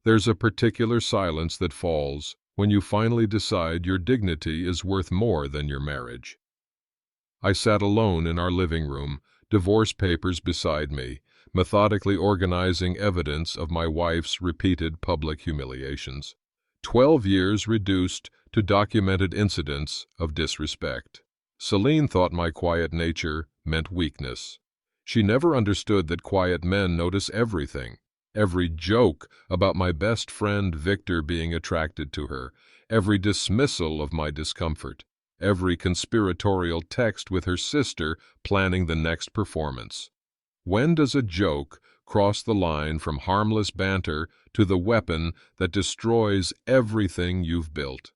There's a particular silence that falls when you finally decide your dignity is worth more than your marriage. I sat alone in our living room, divorce papers beside me, methodically organizing evidence of my wife's repeated public humiliations. 12 years reduced to documented incidents of disrespect. Selene thought my quiet nature meant weakness. She never understood that quiet men notice everything. Every joke about my best friend Victor being attracted to her, every dismissal of my discomfort, every conspiratorial text with her sister planning the next performance. When does a joke cross the line from harmless banter to the weapon that destroys everything you've built?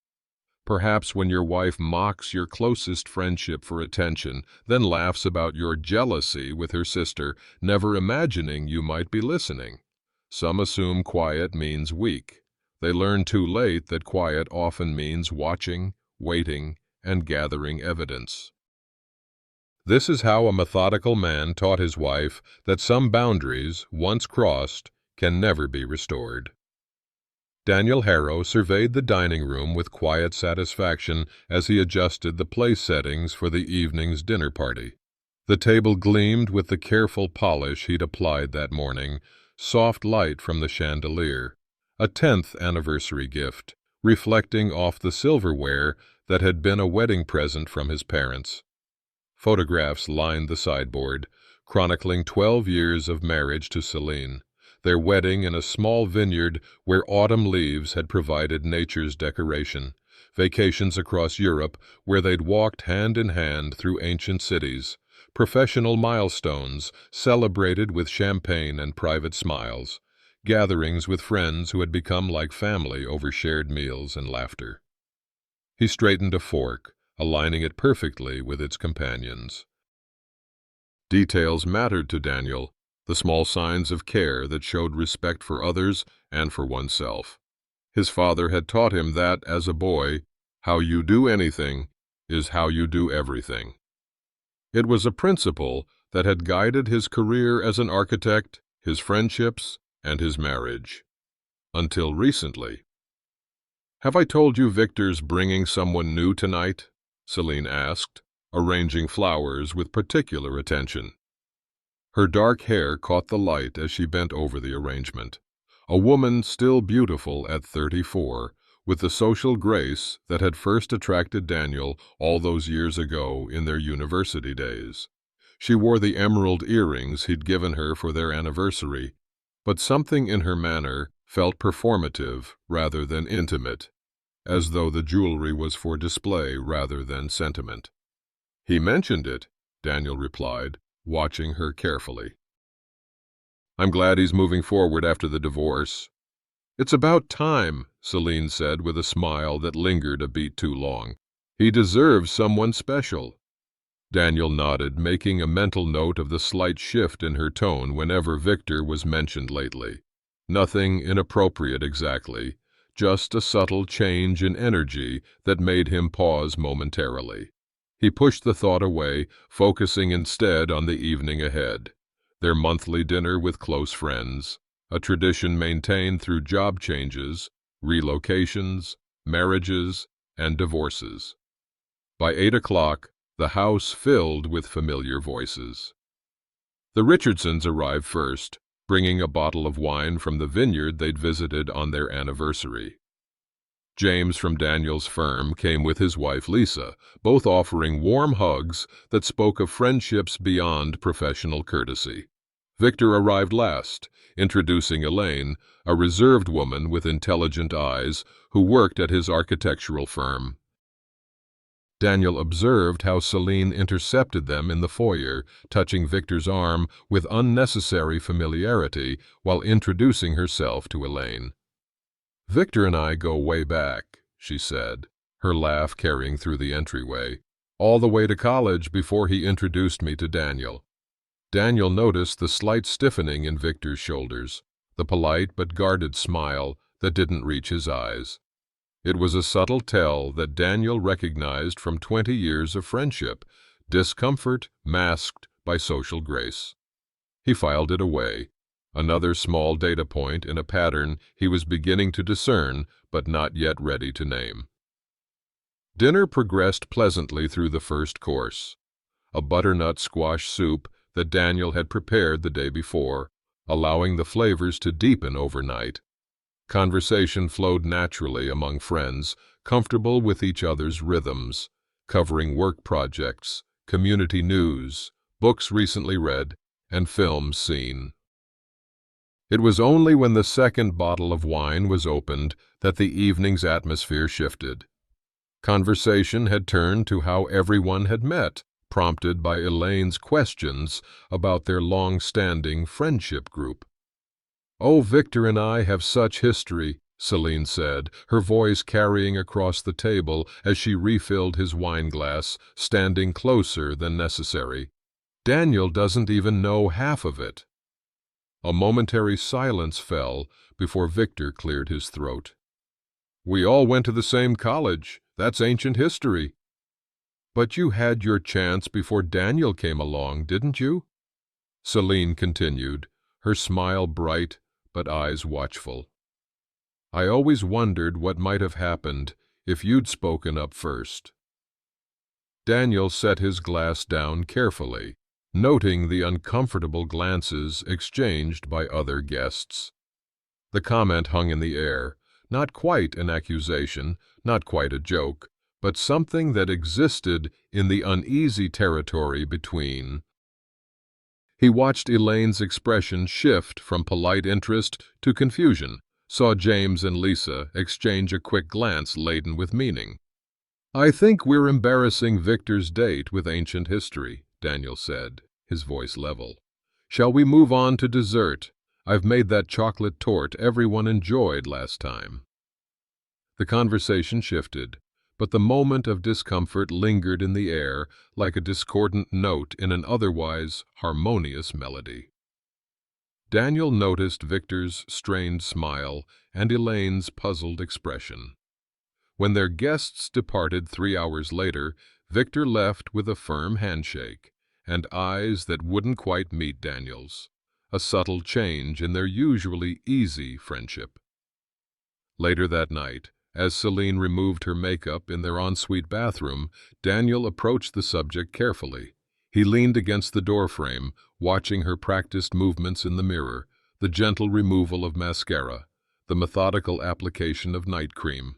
Perhaps when your wife mocks your closest friendship for attention, then laughs about your jealousy with her sister, never imagining you might be listening. Some assume quiet means weak. They learn too late that quiet often means watching, waiting, and gathering evidence. This is how a methodical man taught his wife that some boundaries, once crossed, can never be restored. Daniel Harrow surveyed the dining room with quiet satisfaction as he adjusted the place settings for the evening's dinner party. The table gleamed with the careful polish he'd applied that morning, soft light from the chandelier, a 10th anniversary gift, reflecting off the silverware that had been a wedding present from his parents. Photographs lined the sideboard, chronicling 12 years of marriage to Selene, their wedding in a small vineyard where autumn leaves had provided nature's decoration, vacations across Europe where they'd walked hand in hand through ancient cities, professional milestones celebrated with champagne and private smiles, gatherings with friends who had become like family over shared meals and laughter. He straightened a fork, aligning it perfectly with its companions. Details mattered to Daniel, the small signs of care that showed respect for others and for oneself. His father had taught him that, as a boy, how you do anything is how you do everything. It was a principle that had guided his career as an architect, his friendships, and his marriage. Until recently. "Have I told you Victor's bringing someone new tonight?" Selene asked, arranging flowers with particular attention. Her dark hair caught the light as she bent over the arrangement. A woman still beautiful at 34, with the social grace that had first attracted Daniel all those years ago in their university days. She wore the emerald earrings he'd given her for their anniversary, but something in her manner felt performative rather than intimate, as though the jewelry was for display rather than sentiment. "He mentioned it," Daniel replied, watching her carefully. "I'm glad he's moving forward after the divorce." "It's about time," Selene said with a smile that lingered a beat too long. "He deserves someone special." Daniel nodded, making a mental note of the slight shift in her tone whenever Victor was mentioned lately. Nothing inappropriate exactly, just a subtle change in energy that made him pause momentarily. He pushed the thought away, focusing instead on the evening ahead. Their monthly dinner with close friends, a tradition maintained through job changes, relocations, marriages, and divorces. By 8 o'clock, the house filled with familiar voices. The Richardsons arrived first, bringing a bottle of wine from the vineyard they'd visited on their anniversary. James from Daniel's firm came with his wife Lisa, both offering warm hugs that spoke of friendships beyond professional courtesy. Victor arrived last, introducing Elaine, a reserved woman with intelligent eyes who worked at his architectural firm. Daniel observed how Selene intercepted them in the foyer, touching Victor's arm with unnecessary familiarity while introducing herself to Elaine. "Victor and I go way back," she said, her laugh carrying through the entryway, "all the way to college before he introduced me to Daniel." Daniel noticed the slight stiffening in Victor's shoulders, the polite but guarded smile that didn't reach his eyes. It was a subtle tell that Daniel recognized from 20 years of friendship, discomfort masked by social grace. He filed it away, Another small data point in a pattern he was beginning to discern but not yet ready to name. Dinner progressed pleasantly through the first course, a butternut squash soup that Daniel had prepared the day before, allowing the flavors to deepen overnight. Conversation flowed naturally among friends, comfortable with each other's rhythms, covering work projects, community news, books recently read, and films seen. It was only when the second bottle of wine was opened that the evening's atmosphere shifted. Conversation had turned to how everyone had met, prompted by Elaine's questions about their long-standing friendship group. "Oh, Victor and I have such history," Selene said, her voice carrying across the table as she refilled his wineglass, standing closer than necessary. "Daniel doesn't even know half of it." A momentary silence fell before Victor cleared his throat. "We all went to the same college. That's ancient history." "But you had your chance before Daniel came along, didn't you?" Selene continued, her smile bright but eyes watchful. "I always wondered what might have happened if you'd spoken up first." Daniel set his glass down carefully, noting the uncomfortable glances exchanged by other guests. The comment hung in the air, not quite an accusation, not quite a joke, but something that existed in the uneasy territory between. He watched Elaine's expression shift from polite interest to confusion, saw James and Lisa exchange a quick glance laden with meaning. "I think we're embarrassing Victor's date with ancient history," Daniel said, his voice level. "Shall we move on to dessert? I've made that chocolate torte everyone enjoyed last time." The conversation shifted, but the moment of discomfort lingered in the air like a discordant note in an otherwise harmonious melody. Daniel noticed Victor's strained smile and Elaine's puzzled expression. When their guests departed 3 hours later, Victor left with a firm handshake and eyes that wouldn't quite meet Daniel's, a subtle change in their usually easy friendship. Later that night, as Selene removed her makeup in their ensuite bathroom, Daniel approached the subject carefully. He leaned against the doorframe, watching her practiced movements in the mirror, the gentle removal of mascara, the methodical application of night cream.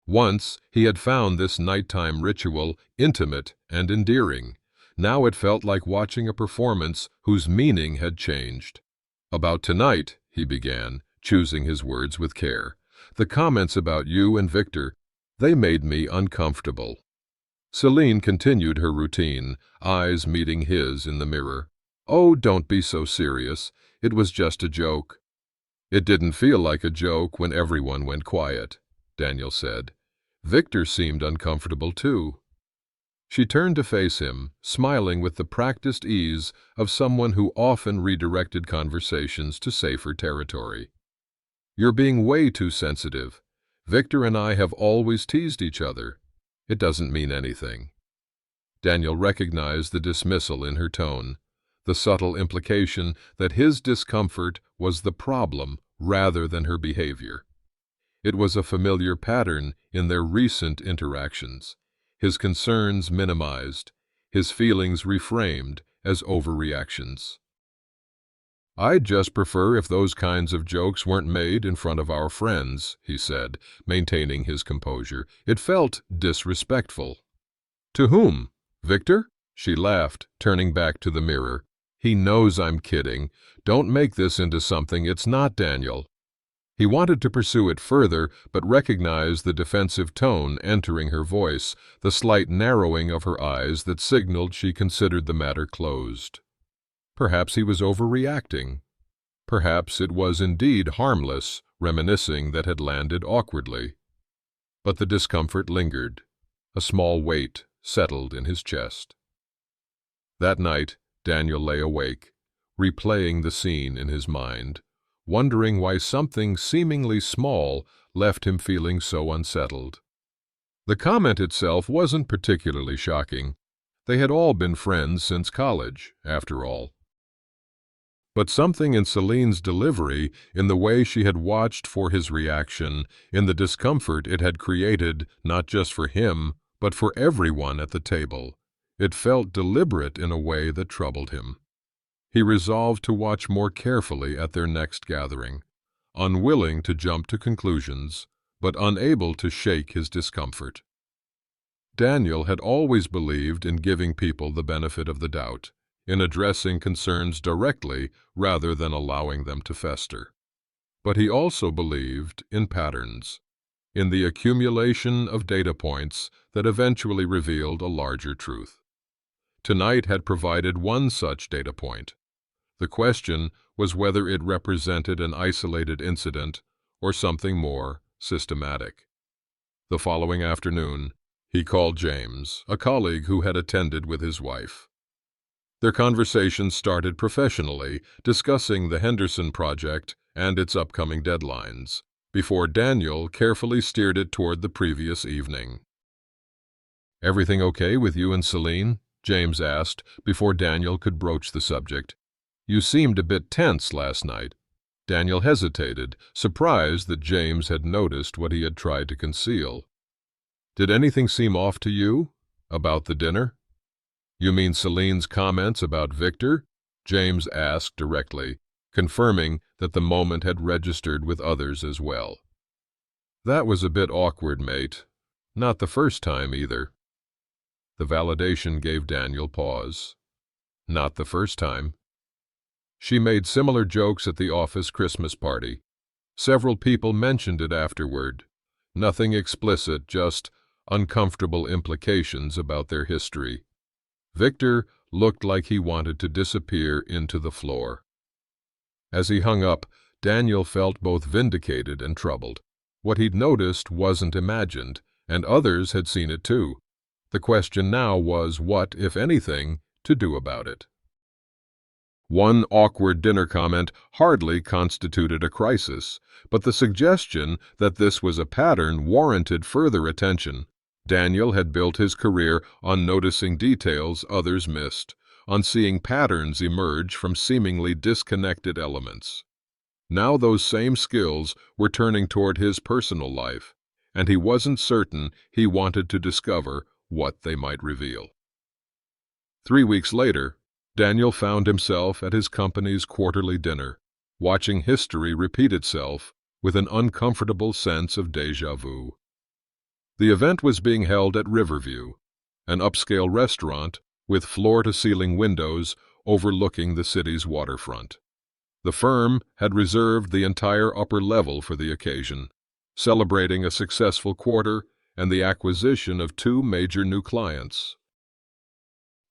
Once he had found this nighttime ritual intimate and endearing. Now it felt like watching a performance whose meaning had changed. "About tonight," he began, choosing his words with care. "The comments about you and Victor, they made me uncomfortable." Selene continued her routine, eyes meeting his in the mirror. "Oh, don't be so serious. It was just a joke." "It didn't feel like a joke when everyone went quiet," Daniel said. Victor seemed uncomfortable too. She turned to face him, smiling with the practiced ease of someone who often redirected conversations to safer territory. "You're being way too sensitive. Victor and I have always teased each other. It doesn't mean anything." Daniel recognized the dismissal in her tone, the subtle implication that his discomfort was the problem rather than her behavior. It was a familiar pattern in their recent interactions, his concerns minimized, his feelings reframed as overreactions. "I'd just prefer if those kinds of jokes weren't made in front of our friends," he said, maintaining his composure. "It felt disrespectful." "To whom? Victor?" She laughed, turning back to the mirror. "He knows I'm kidding. Don't make this into something it's not, Daniel." He wanted to pursue it further, but recognized the defensive tone entering her voice, the slight narrowing of her eyes that signaled she considered the matter closed. Perhaps he was overreacting. Perhaps it was indeed harmless, reminiscing that had landed awkwardly. But the discomfort lingered. A small weight settled in his chest. That night, Daniel lay awake, replaying the scene in his mind, wondering why something seemingly small left him feeling so unsettled. The comment itself wasn't particularly shocking. They had all been friends since college, after all. But something in Selene's delivery, in the way she had watched for his reaction, in the discomfort it had created, not just for him, but for everyone at the table, it felt deliberate in a way that troubled him. He resolved to watch more carefully at their next gathering, unwilling to jump to conclusions, but unable to shake his discomfort. Daniel had always believed in giving people the benefit of the doubt, in addressing concerns directly rather than allowing them to fester. But he also believed in patterns, in the accumulation of data points that eventually revealed a larger truth. Tonight had provided one such data point. The question was whether it represented an isolated incident or something more systematic. The following afternoon, he called James, a colleague who had attended with his wife. Their conversation started professionally, discussing the Henderson project and its upcoming deadlines, before Daniel carefully steered it toward the previous evening. "Everything okay with you and Selene?" James asked, before Daniel could broach the subject. "You seemed a bit tense last night." Daniel hesitated, surprised that James had noticed what he had tried to conceal. "Did anything seem off to you? About the dinner?" "You mean Selene's comments about Victor?" James asked directly, confirming that the moment had registered with others as well. "That was a bit awkward, mate. Not the first time, either." The validation gave Daniel pause. Not the first time. She made similar jokes at the office Christmas party. Several people mentioned it afterward. Nothing explicit, just uncomfortable implications about their history. Victor looked like he wanted to disappear into the floor. As he hung up, Daniel felt both vindicated and troubled. What he'd noticed wasn't imagined, and others had seen it too. The question now was what, if anything, to do about it. One awkward dinner comment hardly constituted a crisis, but the suggestion that this was a pattern warranted further attention. Daniel had built his career on noticing details others missed, on seeing patterns emerge from seemingly disconnected elements. Now those same skills were turning toward his personal life, and he wasn't certain he wanted to discover what they might reveal. 3 weeks later, Daniel found himself at his company's quarterly dinner, watching history repeat itself with an uncomfortable sense of déjà vu. The event was being held at Riverview, an upscale restaurant with floor-to-ceiling windows overlooking the city's waterfront. The firm had reserved the entire upper level for the occasion, celebrating a successful quarter and the acquisition of 2 major new clients.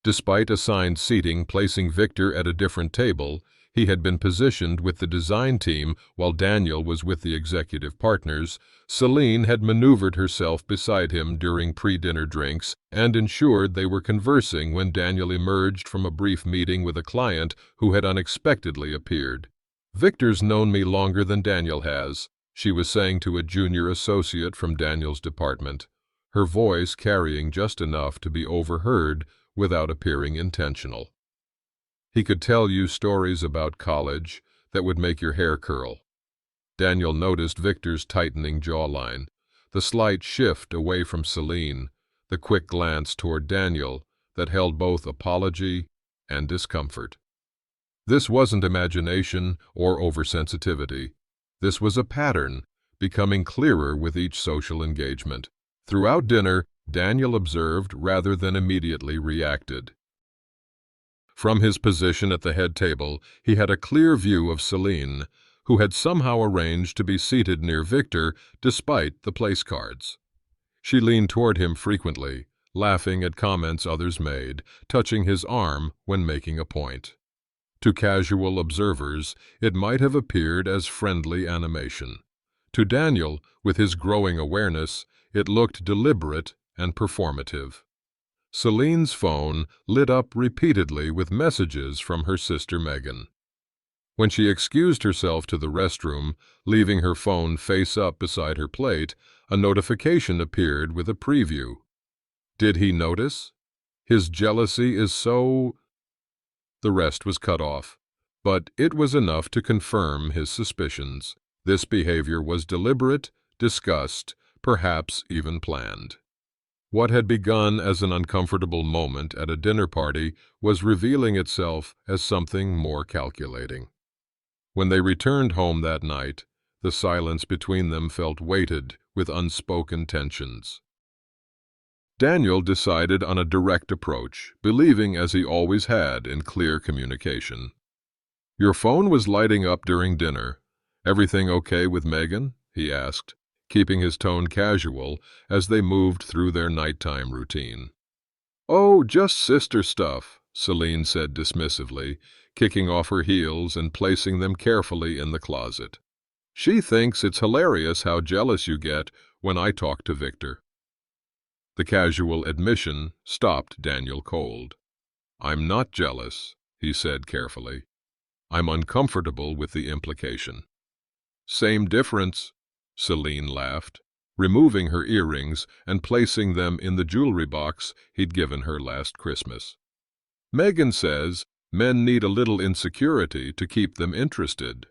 Despite assigned seating placing Victor at a different table, he had been positioned with the design team while Daniel was with the executive partners. Selene had maneuvered herself beside him during pre-dinner drinks and ensured they were conversing when Daniel emerged from a brief meeting with a client who had unexpectedly appeared. "Victor's known me longer than Daniel has," she was saying to a junior associate from Daniel's department, her voice carrying just enough to be overheard without appearing intentional. "He could tell you stories about college that would make your hair curl." Daniel noticed Victor's tightening jawline, the slight shift away from Selene, the quick glance toward Daniel that held both apology and discomfort. This wasn't imagination or oversensitivity. This was a pattern, becoming clearer with each social engagement. Throughout dinner, Daniel observed rather than immediately reacted. From his position at the head table, he had a clear view of Selene, who had somehow arranged to be seated near Victor despite the place cards. She leaned toward him frequently, laughing at comments others made, touching his arm when making a point. To casual observers, it might have appeared as friendly animation. To Daniel, with his growing awareness, it looked deliberate and performative. Selene's phone lit up repeatedly with messages from her sister Megan. When she excused herself to the restroom, leaving her phone face up beside her plate, a notification appeared with a preview. Did he notice? His jealousy is so... The rest was cut off. but it was enough to confirm his suspicions. This behavior was deliberate, discussed, perhaps even planned. What had begun as an uncomfortable moment at a dinner party was revealing itself as something more calculating. When they returned home that night, the silence between them felt weighted with unspoken tensions. Daniel decided on a direct approach, believing as he always had in clear communication. "Your phone was lighting up during dinner. Everything okay with Megan?" he asked, keeping his tone casual as they moved through their nighttime routine. "Oh, just sister stuff," Selene said dismissively, kicking off her heels and placing them carefully in the closet. "She thinks it's hilarious how jealous you get when I talk to Victor." The casual admission stopped Daniel cold. "I'm not jealous," he said carefully. "I'm uncomfortable with the implication." "Same difference," Selene laughed, removing her earrings and placing them in the jewelry box he'd given her last Christmas. "Megan says men need a little insecurity to keep them interested."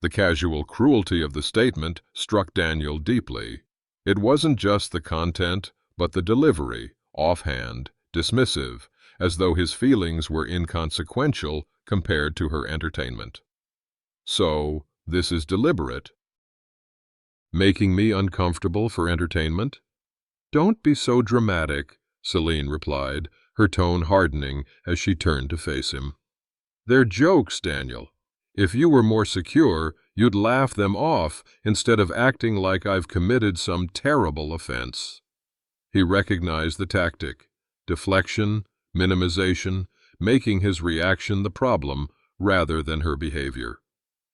The casual cruelty of the statement struck Daniel deeply. It wasn't just the content, but the delivery, offhand, dismissive, as though his feelings were inconsequential compared to her entertainment. "So, this is deliberate?" "Making me uncomfortable for entertainment?" "Don't be so dramatic," Selene replied, her tone hardening as she turned to face him. "They're jokes, Daniel. If you were more secure, you'd laugh them off instead of acting like I've committed some terrible offense." He recognized the tactic: deflection, minimization, making his reaction the problem rather than her behavior.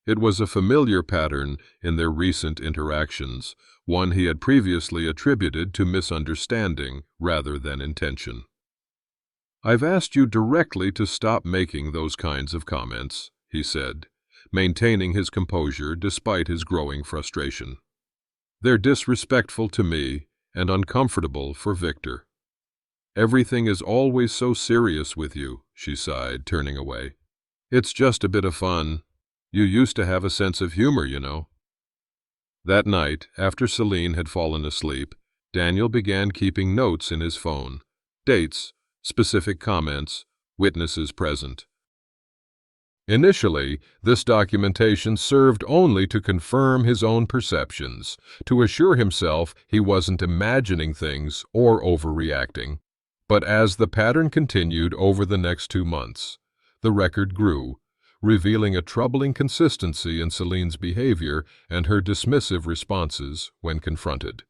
It was a familiar pattern in their recent interactions, one he had previously attributed to misunderstanding rather than intention. "I've asked you directly to stop making those kinds of comments," he said, maintaining his composure despite his growing frustration. "They're disrespectful to me and uncomfortable for Victor." "Everything is always so serious with you," she sighed, turning away. "It's just a bit of fun. You used to have a sense of humor, you know." That night, after Selene had fallen asleep, Daniel began keeping notes in his phone: dates, specific comments, witnesses present. Initially, this documentation served only to confirm his own perceptions, to assure himself he wasn't imagining things or overreacting. But as the pattern continued over the next 2 months, the record grew, revealing a troubling consistency in Selene's behavior and her dismissive responses when confronted.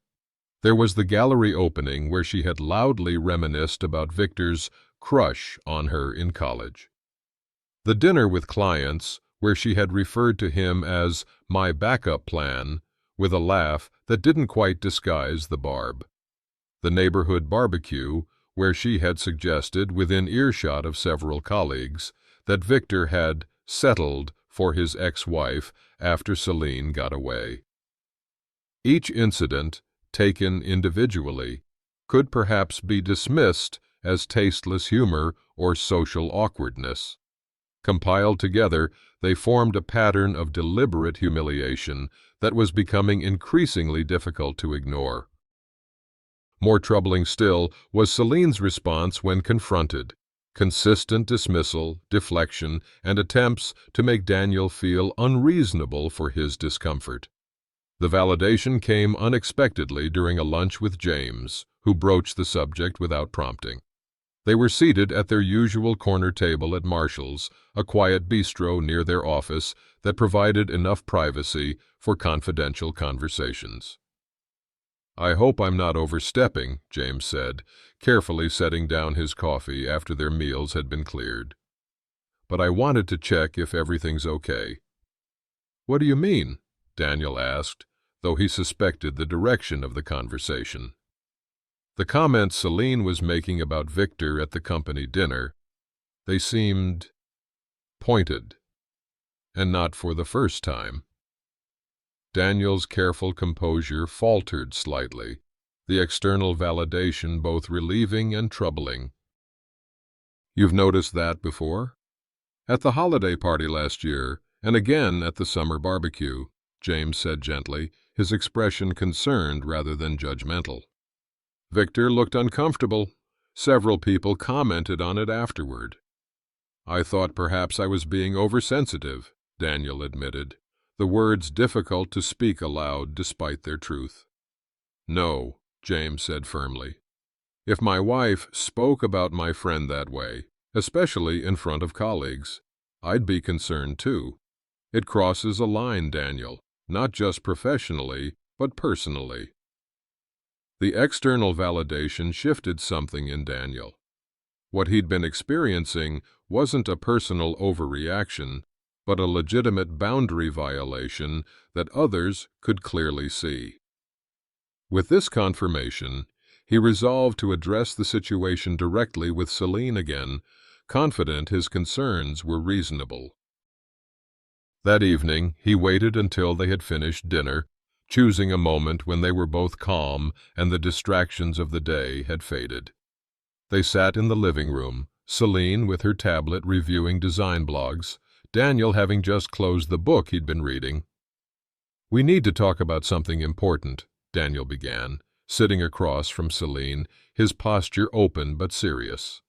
There was the gallery opening where she had loudly reminisced about Victor's crush on her in college. The dinner with clients, where she had referred to him as "my backup plan," with a laugh that didn't quite disguise the barb. The neighborhood barbecue, where she had suggested, within earshot of several colleagues, that Victor had settled for his ex-wife after Selene got away. Each incident, taken individually, could perhaps be dismissed as tasteless humor or social awkwardness. Compiled together, they formed a pattern of deliberate humiliation that was becoming increasingly difficult to ignore. More troubling still was Selene's response when confronted: consistent dismissal, deflection, and attempts to make Daniel feel unreasonable for his discomfort. The validation came unexpectedly during a lunch with James, who broached the subject without prompting. They were seated at their usual corner table at Marshall's, a quiet bistro near their office that provided enough privacy for confidential conversations. "I hope I'm not overstepping," James said, carefully setting down his coffee after their meals had been cleared. "But I wanted to check if everything's okay." "What do you mean?" Daniel asked, though he suspected the direction of the conversation. The comments Selene was making about Victor at the company dinner, they seemed pointed, and not for the first time. Daniel's careful composure faltered slightly, the external validation both relieving and troubling. "You've noticed that before?" At the holiday party last year, and again at the summer barbecue, James said gently, his expression concerned rather than judgmental. Victor looked uncomfortable. Several people commented on it afterward. I thought perhaps I was being oversensitive, Daniel admitted, the words difficult to speak aloud despite their truth. No, James said firmly. If my wife spoke about my friend that way, especially in front of colleagues, I'd be concerned too. It crosses a line, Daniel, not just professionally, but personally. The external validation shifted something in Daniel. What he'd been experiencing wasn't a personal overreaction, but a legitimate boundary violation that others could clearly see. With this confirmation, he resolved to address the situation directly with Selene again, confident his concerns were reasonable. That evening, he waited until they had finished dinner, choosing a moment when they were both calm and the distractions of the day had faded. They sat in the living room, Selene with her tablet reviewing design blogs, Daniel having just closed the book he'd been reading. "We need to talk about something important," Daniel began, sitting across from Selene, his posture open but serious.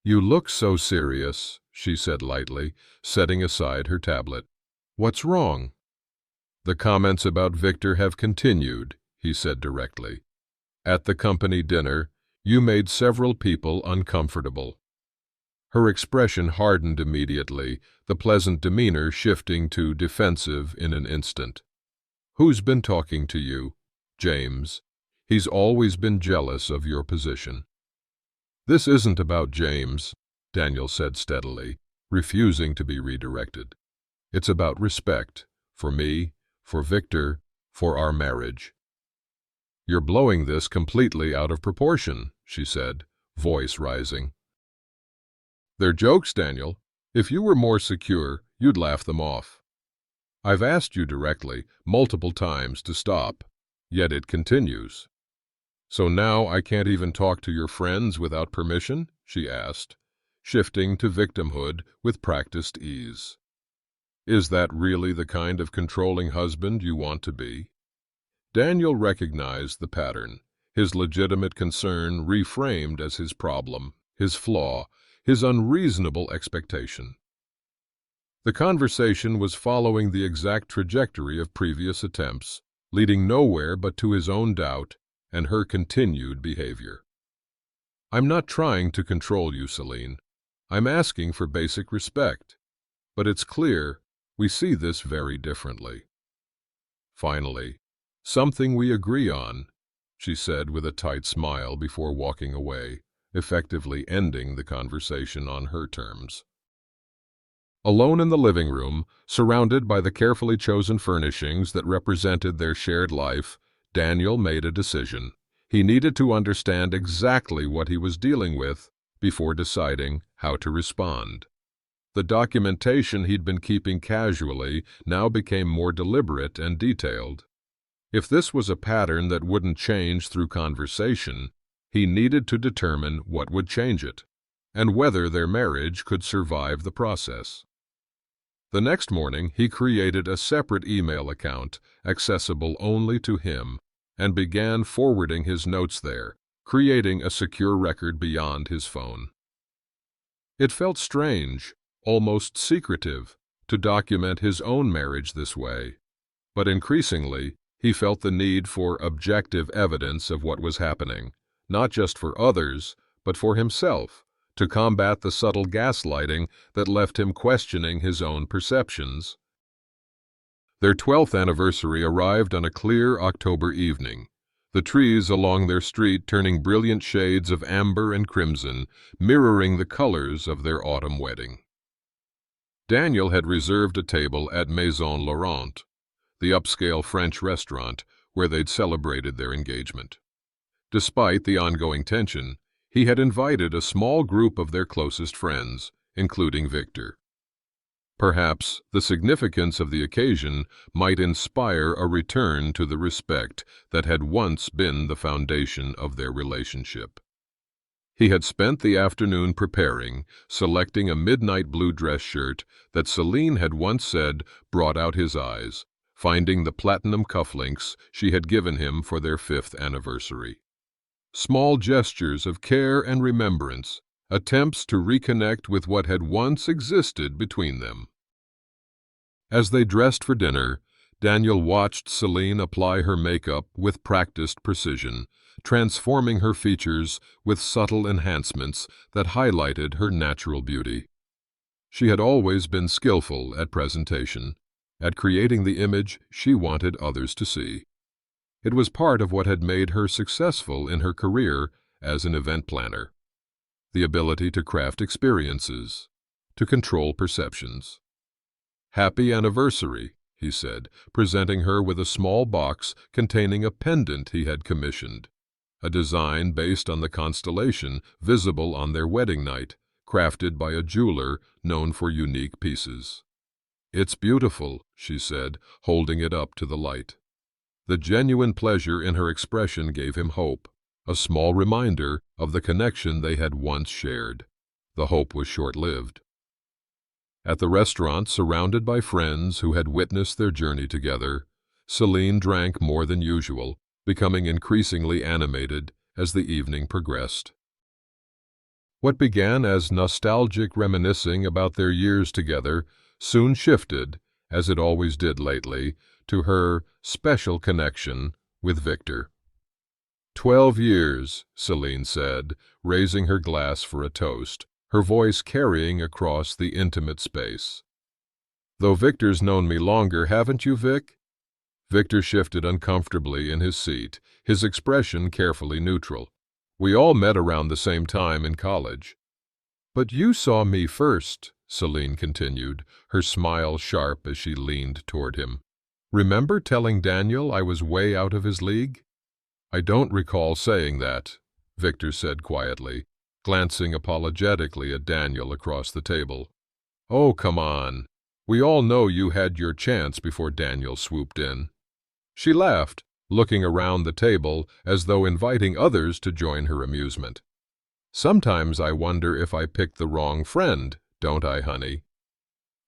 "You look so serious," she said lightly, setting aside her tablet. "What's wrong?" "The comments about Victor have continued," he said directly. "At the company dinner, you made several people uncomfortable." Her expression hardened immediately, the pleasant demeanor shifting to defensive in an instant. "Who's been talking to you?" "James. He's always been jealous of your position." "This isn't about James," Daniel said steadily, refusing to be redirected. "It's about respect, for me, for Victor, for our marriage." "You're blowing this completely out of proportion," she said, voice rising. "They're jokes, Daniel. If you were more secure, you'd laugh them off. I've asked you directly, multiple times, to stop, yet it continues." "So now I can't even talk to your friends without permission?" she asked, shifting to victimhood with practiced ease. "Is that really the kind of controlling husband you want to be?" Daniel recognized the pattern, his legitimate concern reframed as his problem, his flaw, his unreasonable expectation. The conversation was following the exact trajectory of previous attempts, leading nowhere but to his own doubt and her continued behavior. "I'm not trying to control you, Selene. I'm asking for basic respect. But it's clear we see this very differently." Finally, "Something we agree on," she said with a tight smile before walking away, effectively ending the conversation on her terms. Alone in the living room, surrounded by the carefully chosen furnishings that represented their shared life, Daniel made a decision. He needed to understand exactly what he was dealing with before deciding how to respond. The documentation he'd been keeping casually now became more deliberate and detailed. If this was a pattern that wouldn't change through conversation, he needed to determine what would change it, and whether their marriage could survive the process. The next morning, he created a separate email account, accessible only to him, and began forwarding his notes there, creating a secure record beyond his phone. It felt strange, almost secretive, to document his own marriage this way, but increasingly, he felt the need for objective evidence of what was happening, not just for others, but for himself, to combat the subtle gaslighting that left him questioning his own perceptions. Their 12th anniversary arrived on a clear October evening, the trees along their street turning brilliant shades of amber and crimson, mirroring the colors of their autumn wedding. Daniel had reserved a table at Maison Laurent, the upscale French restaurant where they'd celebrated their engagement. Despite the ongoing tension, he had invited a small group of their closest friends, including Victor. Perhaps the significance of the occasion might inspire a return to the respect that had once been the foundation of their relationship. He had spent the afternoon preparing, selecting a midnight blue dress shirt that Selene had once said brought out his eyes, finding the platinum cufflinks she had given him for their 5th anniversary. Small gestures of care and remembrance, attempts to reconnect with what had once existed between them. As they dressed for dinner, Daniel watched Selene apply her makeup with practiced precision, transforming her features with subtle enhancements that highlighted her natural beauty. She had always been skillful at presentation, at creating the image she wanted others to see. It was part of what had made her successful in her career as an event planner. The ability to craft experiences, to control perceptions. "Happy anniversary," he said, presenting her with a small box containing a pendant he had commissioned, a design based on the constellation visible on their wedding night, crafted by a jeweler known for unique pieces. "It's beautiful," she said, holding it up to the light. The genuine pleasure in her expression gave him hope, a small reminder of the connection they had once shared. The hope was short-lived. At the restaurant, surrounded by friends who had witnessed their journey together, Selene drank more than usual, becoming increasingly animated as the evening progressed. What began as nostalgic reminiscing about their years together soon shifted, as it always did lately, to her special connection with Victor. 12 years, Selene said, raising her glass for a toast, her voice carrying across the intimate space. "Though Victor's known me longer, haven't you, Vic?" Victor shifted uncomfortably in his seat, his expression carefully neutral. "We all met around the same time in college." "But you saw me first," Selene continued, her smile sharp as she leaned toward him. "Remember telling Daniel I was way out of his league?" "I don't recall saying that," Victor said quietly, glancing apologetically at Daniel across the table. "Oh, come on. We all know you had your chance before Daniel swooped in." She laughed, looking around the table as though inviting others to join her amusement. "Sometimes I wonder if I picked the wrong friend, don't I, honey?"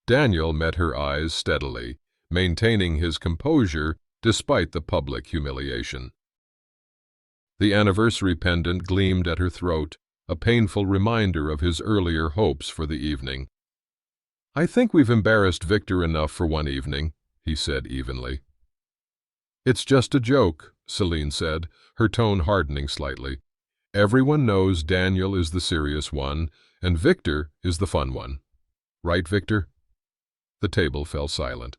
Daniel met her eyes steadily, maintaining his composure despite the public humiliation. The anniversary pendant gleamed at her throat, a painful reminder of his earlier hopes for the evening. "I think we've embarrassed Victor enough for one evening," he said evenly. "It's just a joke," Selene said, her tone hardening slightly. "Everyone knows Daniel is the serious one, and Victor is the fun one. Right, Victor?" The table fell silent.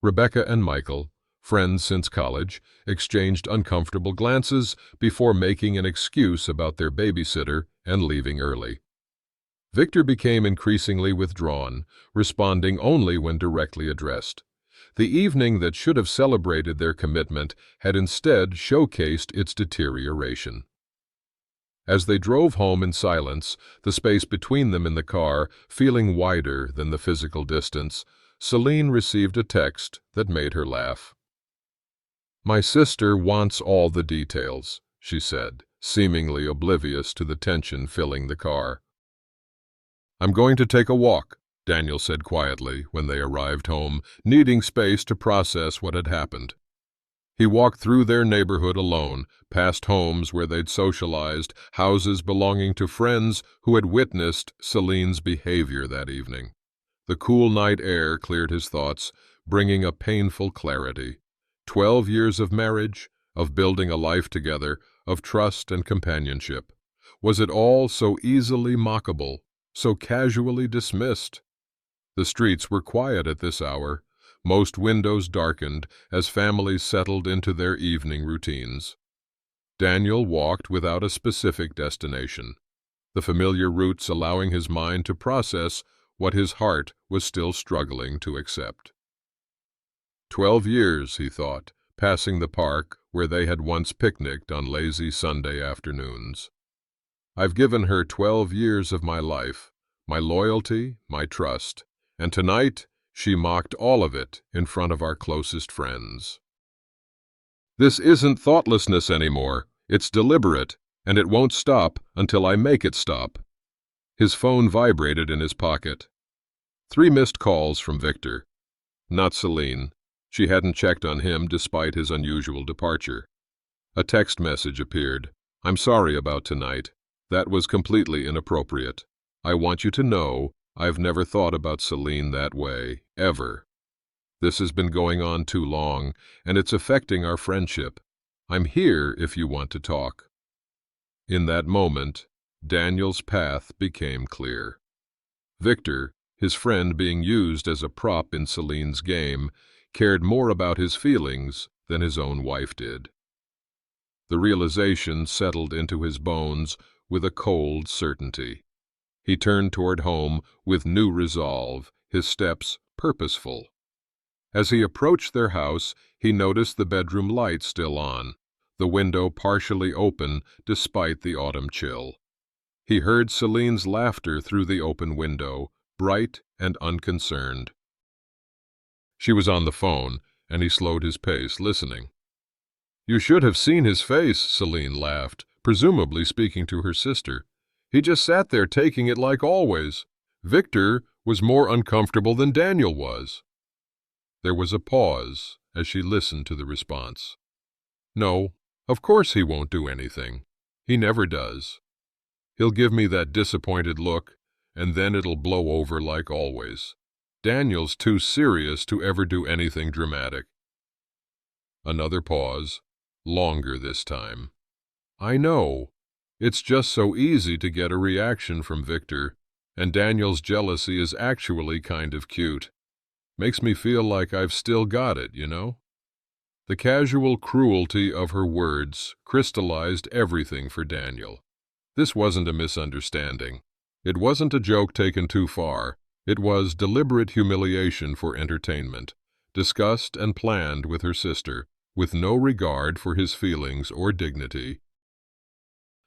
Rebecca and Michael, friends since college, exchanged uncomfortable glances before making an excuse about their babysitter and leaving early. Victor became increasingly withdrawn, responding only when directly addressed. The evening that should have celebrated their commitment had instead showcased its deterioration. As they drove home in silence, the space between them in the car feeling wider than the physical distance, Selene received a text that made her laugh. "My sister wants all the details," she said, seemingly oblivious to the tension filling the car. "I'm going to take a walk," Daniel said quietly when they arrived home, needing space to process what had happened. He walked through their neighborhood alone, past homes where they'd socialized, houses belonging to friends who had witnessed Selene's behavior that evening. The cool night air cleared his thoughts, bringing a painful clarity. 12 years of marriage, of building a life together, of trust and companionship. Was it all so easily mockable, so casually dismissed? The streets were quiet at this hour, most windows darkened as families settled into their evening routines. Daniel walked without a specific destination, the familiar routes allowing his mind to process what his heart was still struggling to accept. 12 years, he thought, passing the park where they had once picnicked on lazy Sunday afternoons. I've given her 12 years of my life, my loyalty, my trust, and tonight she mocked all of it in front of our closest friends. "This isn't thoughtlessness anymore, it's deliberate," And it won't stop until I make it stop. His phone vibrated in his pocket. 3 missed calls from Victor. Not Selene. She hadn't checked on him despite his unusual departure. A text message appeared. I'm sorry about tonight. That was completely inappropriate. I want you to know I've never thought about Selene that way, ever. This has been going on too long, and it's affecting our friendship. I'm here if you want to talk. In that moment, Daniel's path became clear. Victor, his friend being used as a prop in Selene's game, cared more about his feelings than his own wife did. The realization settled into his bones with a cold certainty. He turned toward home with new resolve, his steps purposeful. As he approached their house, he noticed the bedroom light still on, the window partially open despite the autumn chill. He heard Selene's laughter through the open window, bright and unconcerned. She was on the phone, and he slowed his pace, listening. You should have seen his face, Selene laughed, presumably speaking to her sister. He just sat there taking it like always. Victor was more uncomfortable than Daniel was. There was a pause as she listened to the response. No, of course he won't do anything. He never does. He'll give me that disappointed look, and then it'll blow over like always. Daniel's too serious to ever do anything dramatic. Another pause, longer this time. I know. It's just so easy to get a reaction from Victor, and Daniel's jealousy is actually kind of cute. Makes me feel like I've still got it, you know? The casual cruelty of her words crystallized everything for Daniel. This wasn't a misunderstanding. It wasn't a joke taken too far. It was deliberate humiliation for entertainment, discussed and planned with her sister, with no regard for his feelings or dignity.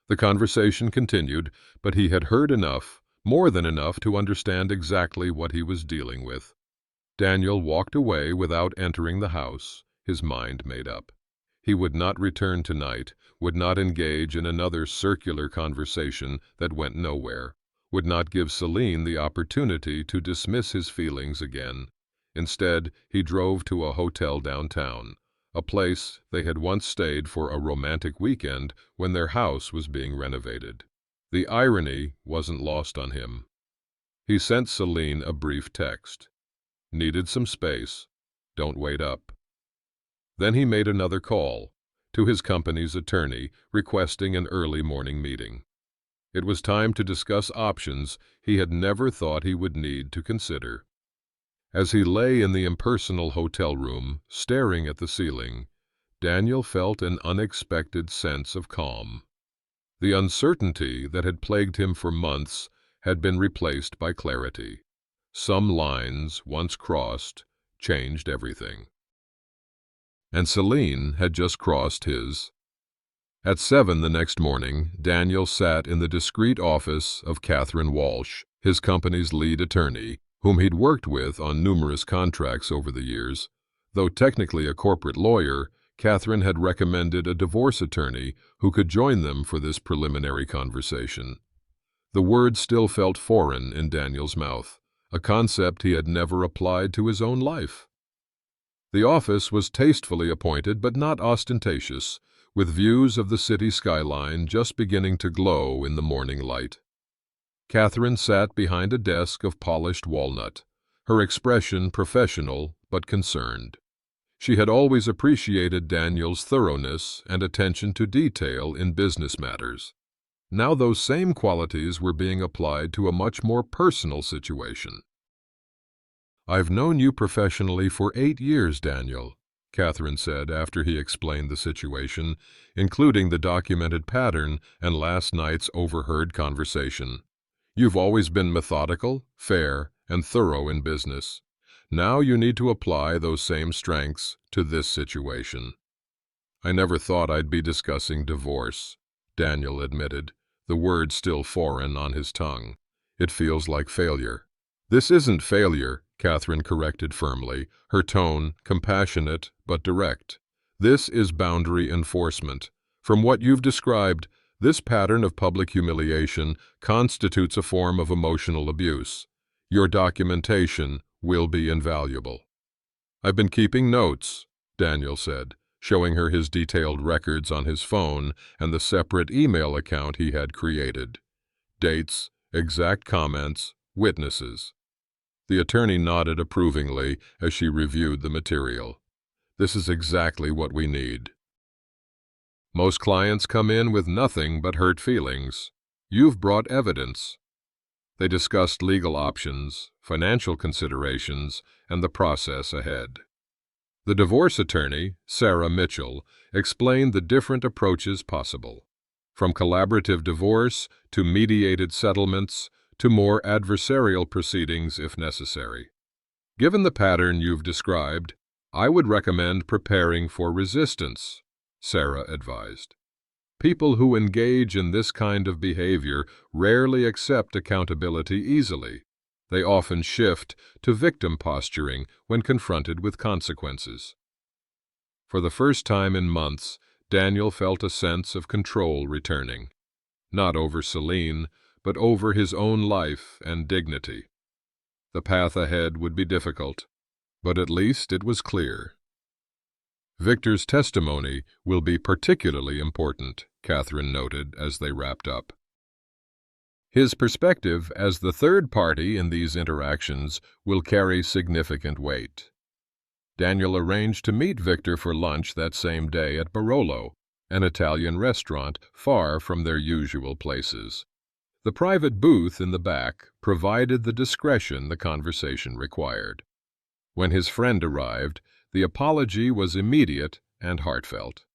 The conversation continued, but he had heard enough, more than enough, to understand exactly what he was dealing with. Daniel walked away without entering the house, his mind made up. He would not return tonight, would not engage in another circular conversation that went nowhere, would not give Selene the opportunity to dismiss his feelings again. Instead, he drove to a hotel downtown, a place they had once stayed for a romantic weekend when their house was being renovated. The irony wasn't lost on him. He sent Selene a brief text. Needed some space. Don't wait up. Then he made another call to his company's attorney, requesting an early morning meeting. It was time to discuss options he had never thought he would need to consider. As he lay in the impersonal hotel room, staring at the ceiling, Daniel felt an unexpected sense of calm. The uncertainty that had plagued him for months had been replaced by clarity. Some lines, once crossed, changed everything. And Selene had just crossed his. At 7 the next morning, Daniel sat in the discreet office of Catherine Walsh, his company's lead attorney, whom he'd worked with on numerous contracts over the years. Though technically a corporate lawyer, Catherine had recommended a divorce attorney who could join them for this preliminary conversation. The word still felt foreign in Daniel's mouth, a concept he had never applied to his own life. The office was tastefully appointed but not ostentatious, with views of the city skyline just beginning to glow in the morning light. Catherine sat behind a desk of polished walnut, her expression professional but concerned. She had always appreciated Daniel's thoroughness and attention to detail in business matters. Now those same qualities were being applied to a much more personal situation. "I've known you professionally for 8 years, Daniel," Catherine said after he explained the situation, including the documented pattern and last night's overheard conversation. "You've always been methodical, fair, and thorough in business. Now you need to apply those same strengths to this situation." "I never thought I'd be discussing divorce," Daniel admitted, the word still foreign on his tongue. "It feels like failure." "This isn't failure," Catherine corrected firmly, her tone compassionate but direct. "This is boundary enforcement. From what you've described, This pattern of public humiliation constitutes a form of emotional abuse. Your documentation will be invaluable. I've been keeping notes, Daniel said, showing her his detailed records on his phone and the separate email account he had created. Dates, exact comments, witnesses. The attorney nodded approvingly as she reviewed the material. This is exactly what we need. Most clients come in with nothing but hurt feelings. You've brought evidence. They discussed legal options, financial considerations, and the process ahead. The divorce attorney, Sarah Mitchell, explained the different approaches possible, from collaborative divorce to mediated settlements to more adversarial proceedings if necessary. Given the pattern you've described, I would recommend preparing for resistance, Sarah advised. People who engage in this kind of behavior rarely accept accountability easily. They often shift to victim posturing when confronted with consequences. For the first time in months, Daniel felt a sense of control returning, not over Selene, but over his own life and dignity. The path ahead would be difficult, but at least it was clear. Victor's testimony will be particularly important, Catherine noted as they wrapped up. His perspective as the third party in these interactions will carry significant weight. Daniel arranged to meet Victor for lunch that same day at Barolo, an Italian restaurant far from their usual places. The private booth in the back provided the discretion the conversation required. When his friend arrived, the apology was immediate and heartfelt.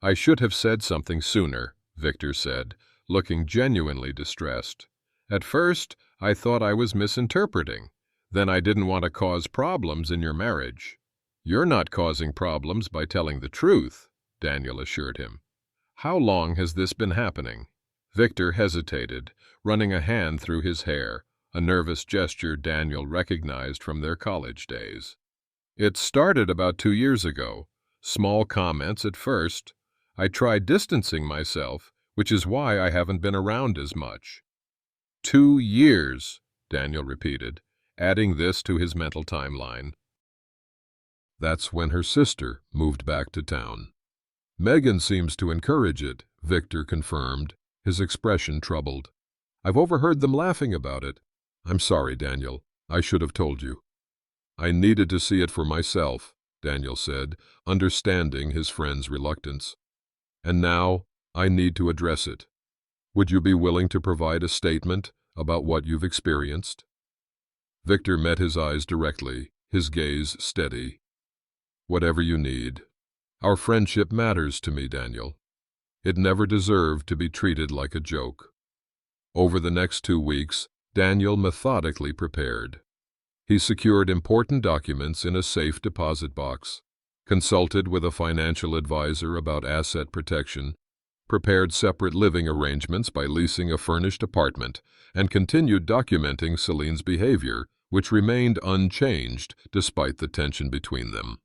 "I should have said something sooner," Victor said, looking genuinely distressed. "At first, I thought I was misinterpreting. Then I didn't want to cause problems in your marriage." "You're not causing problems by telling the truth," Daniel assured him. "How long has this been happening?" Victor hesitated, running a hand through his hair, a nervous gesture Daniel recognized from their college days. "It started about 2 years ago. Small comments at first. I tried distancing myself, which is why I haven't been around as much." 2 years, Daniel repeated, adding this to his mental timeline. That's when her sister moved back to town. "Megan seems to encourage it," Victor confirmed, his expression troubled. "I've overheard them laughing about it. I'm sorry, Daniel. I should have told you." "I needed to see it for myself," Daniel said, understanding his friend's reluctance. "And now I need to address it. Would you be willing to provide a statement about what you've experienced?" Victor met his eyes directly, his gaze steady. "Whatever you need. Our friendship matters to me, Daniel. It never deserved to be treated like a joke." Over the next 2 weeks, Daniel methodically prepared. He secured important documents in a safe deposit box, consulted with a financial advisor about asset protection, prepared separate living arrangements by leasing a furnished apartment, and continued documenting Selene's behavior, which remained unchanged despite the tension between them.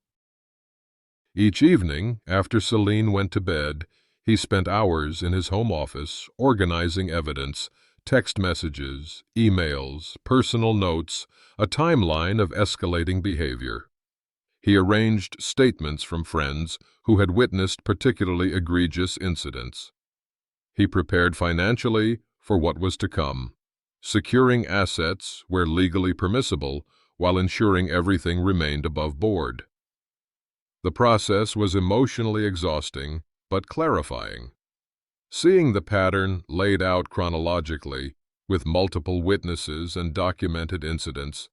Each evening, after Selene went to bed, he spent hours in his home office organizing evidence, text messages, emails, personal notes, a timeline of escalating behavior. He arranged statements from friends who had witnessed particularly egregious incidents. He prepared financially for what was to come, securing assets where legally permissible while ensuring everything remained above board. The process was emotionally exhausting, but clarifying. Seeing the pattern laid out chronologically, with multiple witnesses and documented incidents,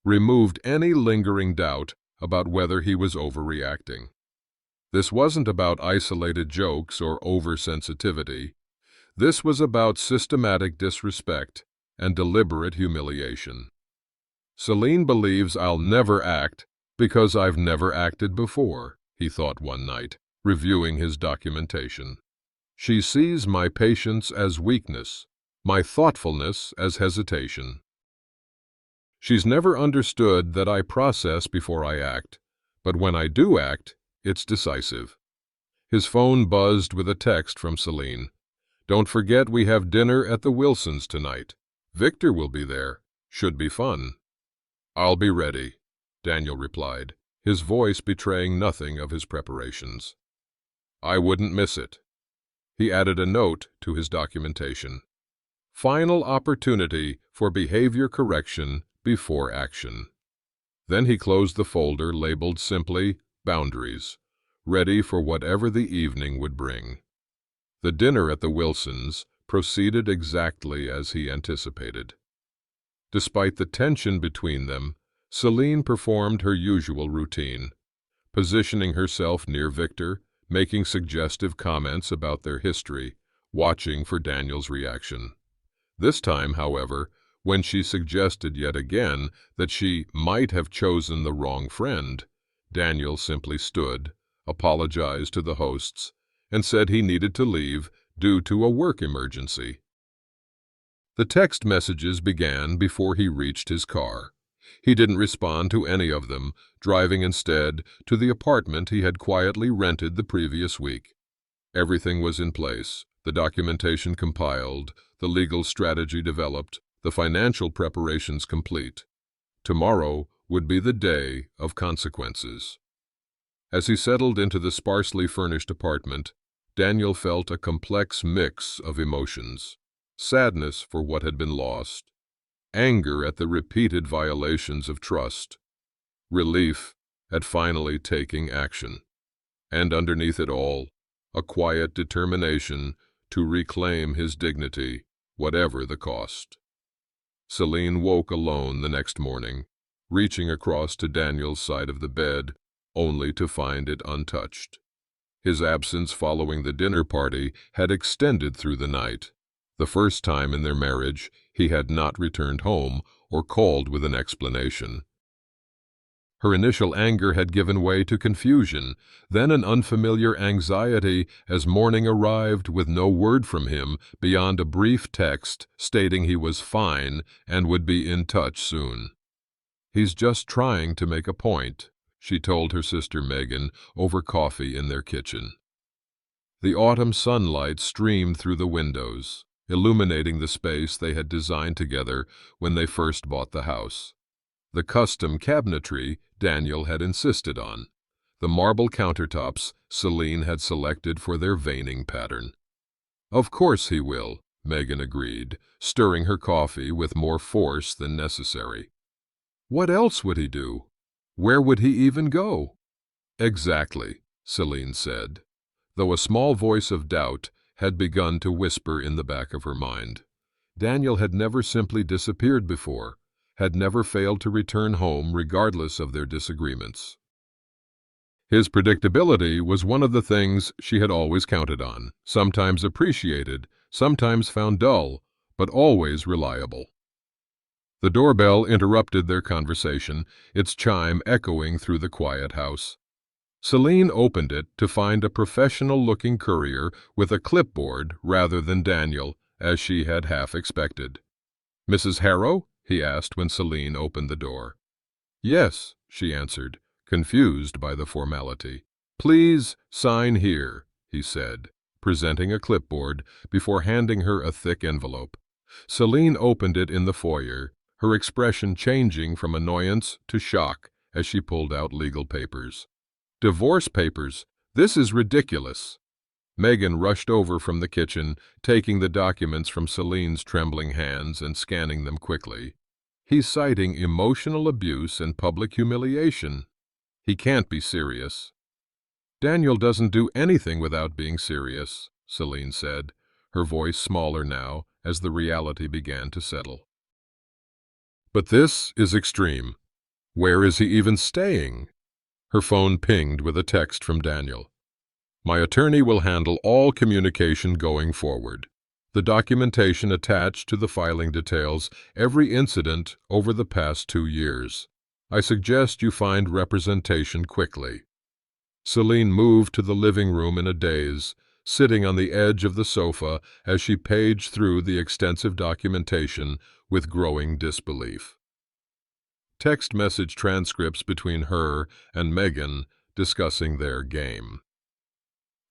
removed any lingering doubt about whether he was overreacting. This wasn't about isolated jokes or oversensitivity. This was about systematic disrespect and deliberate humiliation. "Selene believes I'll never act because I've never acted before," he thought one night, reviewing his documentation. "She sees my patience as weakness, my thoughtfulness as hesitation. She's never understood that I process before I act, but when I do act, it's decisive." His phone buzzed with a text from Selene. Don't forget we have dinner at the Wilsons tonight. Victor will be there. Should be fun." "I'll be ready," Daniel replied, his voice betraying nothing of his preparations. "I wouldn't miss it." He added a note to his documentation. "Final opportunity for behavior correction before action." Then he closed the folder labeled simply Boundaries, ready for whatever the evening would bring. The dinner at the Wilsons proceeded exactly as he anticipated. Despite the tension between them, Selene performed her usual routine, positioning herself near Victor, making suggestive comments about their history, watching for Daniel's reaction. This time, however, when she suggested yet again that she might have chosen the wrong friend, Daniel simply stood, apologized to the hosts, and said he needed to leave due to a work emergency. The text messages began before he reached his car. He didn't respond to any of them, driving instead to the apartment he had quietly rented the previous week. Everything was in place, the documentation compiled, the legal strategy developed, the financial preparations complete. Tomorrow would be the day of consequences. As he settled into the sparsely furnished apartment, Daniel felt a complex mix of emotions: sadness for what had been lost, anger at the repeated violations of trust, relief at finally taking action, and underneath it all, a quiet determination to reclaim his dignity, whatever the cost. Selene woke alone the next morning, reaching across to Daniel's side of the bed, only to find it untouched. His absence following the dinner party had extended through the night. The first time in their marriage, he had not returned home or called with an explanation. Her initial anger had given way to confusion, then an unfamiliar anxiety as morning arrived with no word from him beyond a brief text stating he was fine and would be in touch soon. "He's just trying to make a point," she told her sister Megan over coffee in their kitchen. The autumn sunlight streamed through the windows, illuminating the space they had designed together when they first bought the house. The custom cabinetry Daniel had insisted on, the marble countertops Selene had selected for their veining pattern. "Of course he will," Megan agreed, stirring her coffee with more force than necessary. "What else would he do? Where would he even go?" "Exactly," Selene said, though a small voice of doubt had begun to whisper in the back of her mind. Daniel had never simply disappeared before, had never failed to return home regardless of their disagreements. His predictability was one of the things she had always counted on, sometimes appreciated, sometimes found dull, but always reliable. The doorbell interrupted their conversation, its chime echoing through the quiet house. Selene opened it to find a professional-looking courier with a clipboard rather than Daniel, as she had half expected. "Mrs. Harrow?" he asked when Selene opened the door. "Yes," she answered, confused by the formality. "Please sign here," he said, presenting a clipboard before handing her a thick envelope. Selene opened it in the foyer, her expression changing from annoyance to shock as she pulled out legal papers. "Divorce papers! This is ridiculous!" Megan rushed over from the kitchen, taking the documents from Selene's trembling hands and scanning them quickly. "He's citing emotional abuse and public humiliation. He can't be serious." "Daniel doesn't do anything without being serious," Selene said, her voice smaller now as the reality began to settle. "But this is extreme. Where is he even staying?" Her phone pinged with a text from Daniel. "My attorney will handle all communication going forward." The documentation attached to the filing details every incident over the past 2 years. "I suggest you find representation quickly." Selene moved to the living room in a daze, sitting on the edge of the sofa as she paged through the extensive documentation with growing disbelief. Text message transcripts between her and Megan discussing their game.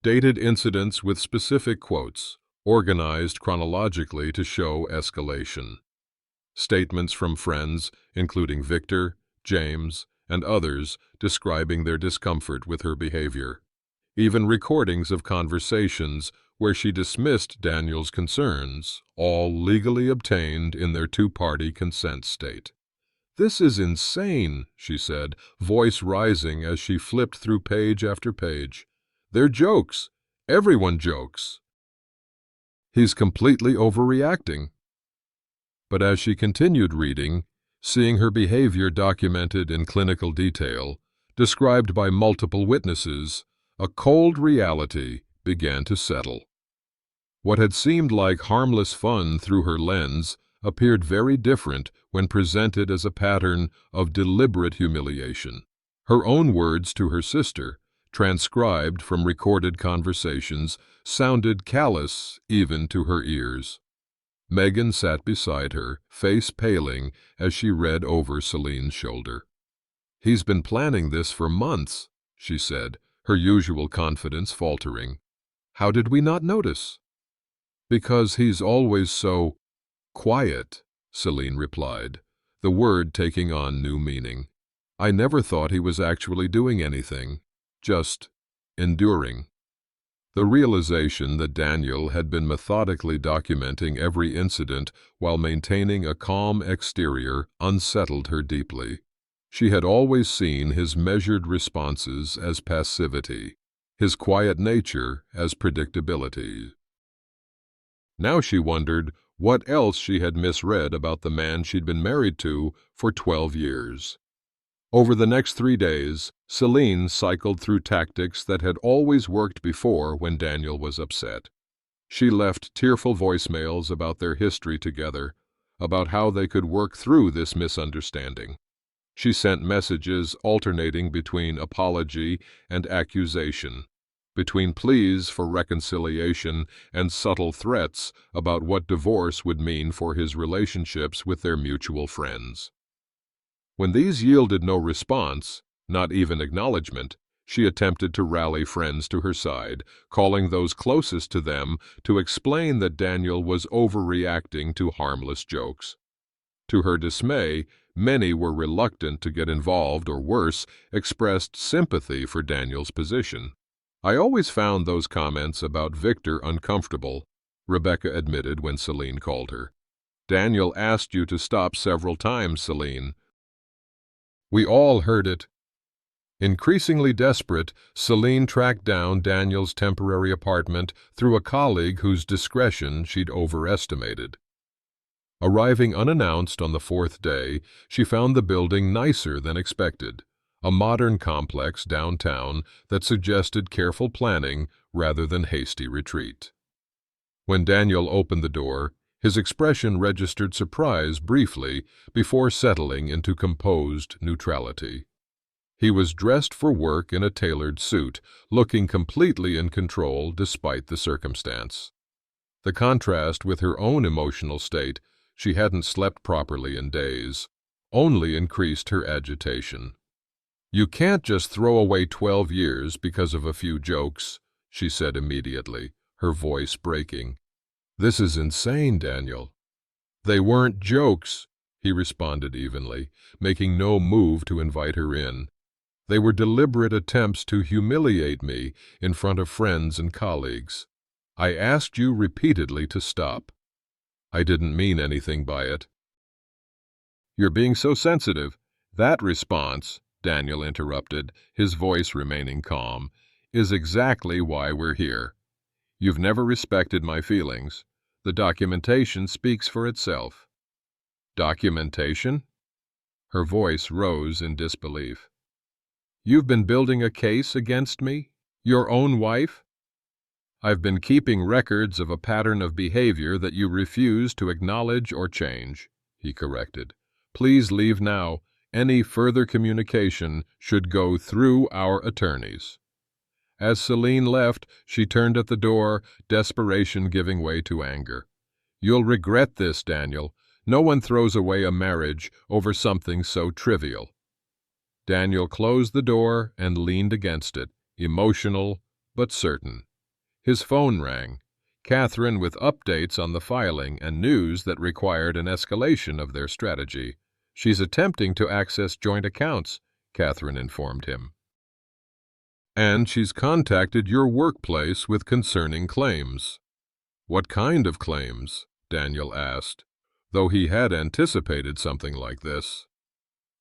Dated incidents with specific quotes, organized chronologically to show escalation. Statements from friends, including Victor, James, and others, describing their discomfort with her behavior. Even recordings of conversations where she dismissed Daniel's concerns, all legally obtained in their two-party consent state. "This is insane," she said, voice rising as she flipped through page after page. "They're jokes. Everyone jokes. He's completely overreacting." But as she continued reading, seeing her behavior documented in clinical detail, described by multiple witnesses, a cold reality began to settle. What had seemed like harmless fun through her lens appeared very different when presented as a pattern of deliberate humiliation. Her own words to her sister, transcribed from recorded conversations, sounded callous even to her ears. Megan sat beside her, face paling, as she read over Selene's shoulder. "He's been planning this for months," she said, her usual confidence faltering. "How did we not notice?" "Because he's always so quiet," Selene replied, the word taking on new meaning. "I never thought he was actually doing anything, just enduring." The realization that Daniel had been methodically documenting every incident while maintaining a calm exterior unsettled her deeply. She had always seen his measured responses as passivity, his quiet nature as predictability. Now she wondered what else she had misread about the man she'd been married to for 12 years. Over the next 3 days, Selene cycled through tactics that had always worked before when Daniel was upset. She left tearful voicemails about their history together, about how they could work through this misunderstanding. She sent messages alternating between apology and accusation, between pleas for reconciliation and subtle threats about what divorce would mean for his relationships with their mutual friends. When these yielded no response, not even acknowledgement, she attempted to rally friends to her side, calling those closest to them to explain that Daniel was overreacting to harmless jokes. To her dismay, many were reluctant to get involved or, worse, expressed sympathy for Daniel's position. "I always found those comments about Victor uncomfortable," Rebecca admitted when Selene called her. "Daniel asked you to stop several times, Selene." "We all heard it." Increasingly desperate, Selene tracked down Daniel's temporary apartment through a colleague whose discretion she'd overestimated. Arriving unannounced on the 4th day, she found the building nicer than expected, a modern complex downtown that suggested careful planning rather than hasty retreat. When Daniel opened the door, his expression registered surprise briefly before settling into composed neutrality. He was dressed for work in a tailored suit, looking completely in control despite the circumstance. The contrast with her own emotional state, she hadn't slept properly in days, only increased her agitation. "You can't just throw away 12 years because of a few jokes," she said immediately, her voice breaking. "This is insane, Daniel." "They weren't jokes," he responded evenly, making no move to invite her in. "They were deliberate attempts to humiliate me in front of friends and colleagues. I asked you repeatedly to stop. I didn't mean anything by it." "You're being so sensitive. That response," Daniel interrupted, his voice remaining calm, "is exactly why we're here. You've never respected my feelings. The documentation speaks for itself." "Documentation?" Her voice rose in disbelief. "You've been building a case against me? Your own wife?" "I've been keeping records of a pattern of behavior that you refuse to acknowledge or change," he corrected. "Please leave now. Any further communication should go through our attorneys." As Selene left, she turned at the door, desperation giving way to anger. "You'll regret this, Daniel. No one throws away a marriage over something so trivial." Daniel closed the door and leaned against it, emotional but certain. His phone rang. Catherine with updates on the filing and news that required an escalation of their strategy. She's attempting to access joint accounts, Catherine informed him. And she's contacted your workplace with concerning claims. What kind of claims? Daniel asked, though he had anticipated something like this.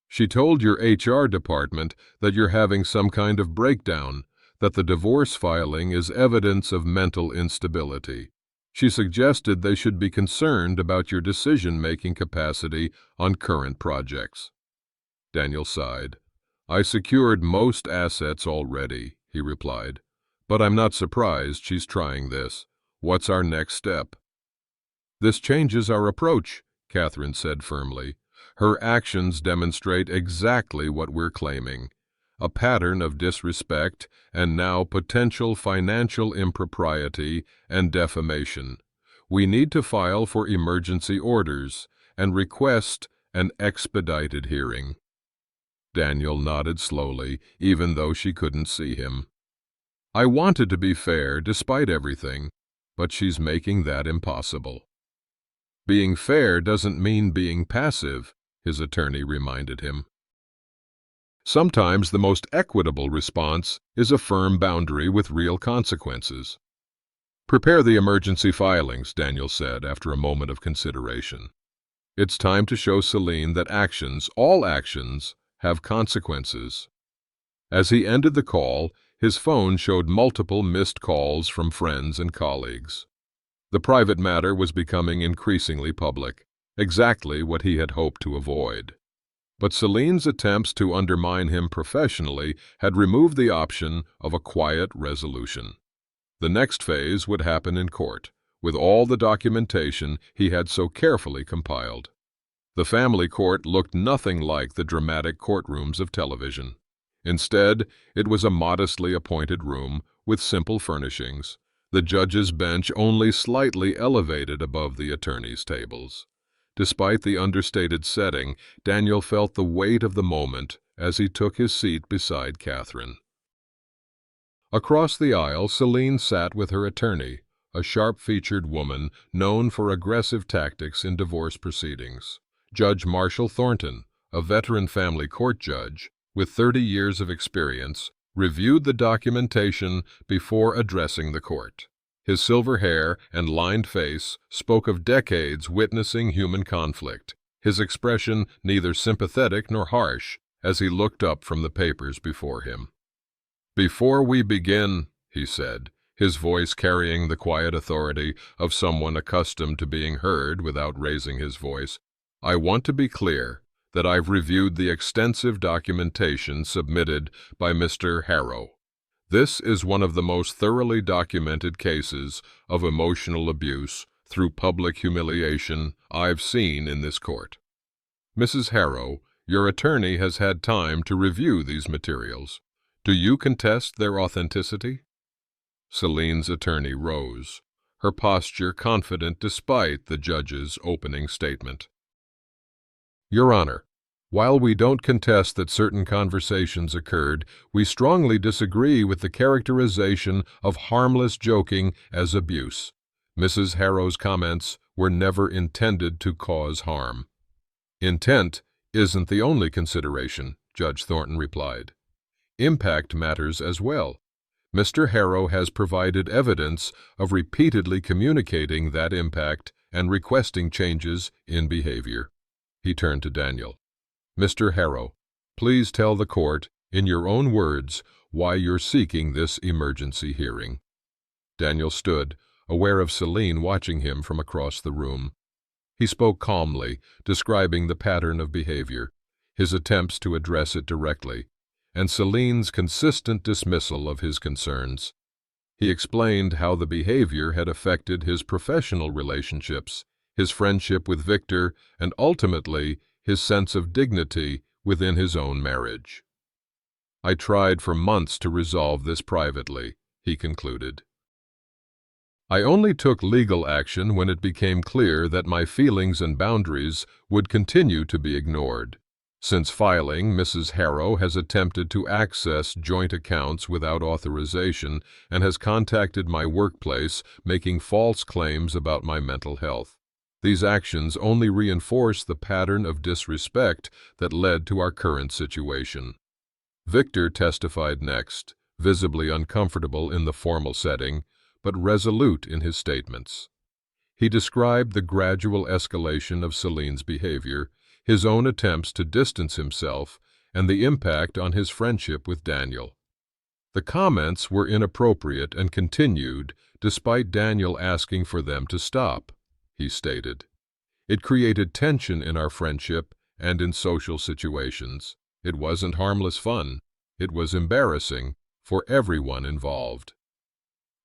She told your HR department that you're having some kind of breakdown, that the divorce filing is evidence of mental instability. She suggested they should be concerned about your decision-making capacity on current projects. Daniel sighed. I secured most assets already, he replied, but I'm not surprised she's trying this. What's our next step? This changes our approach, Catherine said firmly. Her actions demonstrate exactly what we're claiming, a pattern of disrespect and now potential financial impropriety and defamation. We need to file for emergency orders and request an expedited hearing. Daniel nodded slowly, even though she couldn't see him. I wanted to be fair despite everything, but she's making that impossible. Being fair doesn't mean being passive, his attorney reminded him. Sometimes the most equitable response is a firm boundary with real consequences. Prepare the emergency filings, Daniel said after a moment of consideration. It's time to show Selene that actions, all actions, have consequences. As he ended the call, his phone showed multiple missed calls from friends and colleagues. The private matter was becoming increasingly public, exactly what he had hoped to avoid. But Selene's attempts to undermine him professionally had removed the option of a quiet resolution. The next phase would happen in court, with all the documentation he had so carefully compiled. The family court looked nothing like the dramatic courtrooms of television. Instead, it was a modestly appointed room with simple furnishings, the judge's bench only slightly elevated above the attorney's tables. Despite the understated setting, Daniel felt the weight of the moment as he took his seat beside Catherine. Across the aisle, Selene sat with her attorney, a sharp-featured woman known for aggressive tactics in divorce proceedings. Judge Marshall Thornton, a veteran family court judge with 30 years of experience, reviewed the documentation before addressing the court. His silver hair and lined face spoke of decades witnessing human conflict, his expression neither sympathetic nor harsh as he looked up from the papers before him. Before we begin, he said, his voice carrying the quiet authority of someone accustomed to being heard without raising his voice, I want to be clear that I've reviewed the extensive documentation submitted by Mr. Harrow. This is one of the most thoroughly documented cases of emotional abuse through public humiliation I've seen in this court. Mrs. Harrow, your attorney has had time to review these materials. Do you contest their authenticity? Selene's attorney rose, her posture confident despite the judge's opening statement. Your Honor, while we don't contest that certain conversations occurred, we strongly disagree with the characterization of harmless joking as abuse. Mrs. Harrow's comments were never intended to cause harm. Intent isn't the only consideration, Judge Thornton replied. Impact matters as well. Mr. Harrow has provided evidence of repeatedly communicating that impact and requesting changes in behavior. He turned to Daniel. Mr. Harrow, please tell the court, in your own words, why you're seeking this emergency hearing. Daniel stood, aware of Selene watching him from across the room. He spoke calmly, describing the pattern of behavior, his attempts to address it directly, and Selene's consistent dismissal of his concerns. He explained how the behavior had affected his professional relationships, his friendship with Victor, and ultimately his sense of dignity within his own marriage. I tried for months to resolve this privately, he concluded. I only took legal action when it became clear that my feelings and boundaries would continue to be ignored. Since filing, Mrs. Harrow has attempted to access joint accounts without authorization and has contacted my workplace, making false claims about my mental health. These actions only reinforce the pattern of disrespect that led to our current situation. Victor testified next, visibly uncomfortable in the formal setting, but resolute in his statements. He described the gradual escalation of Selene's behavior, his own attempts to distance himself, and the impact on his friendship with Daniel. The comments were inappropriate and continued despite Daniel asking for them to stop, he stated. It created tension in our friendship and in social situations. It wasn't harmless fun. It was embarrassing for everyone involved.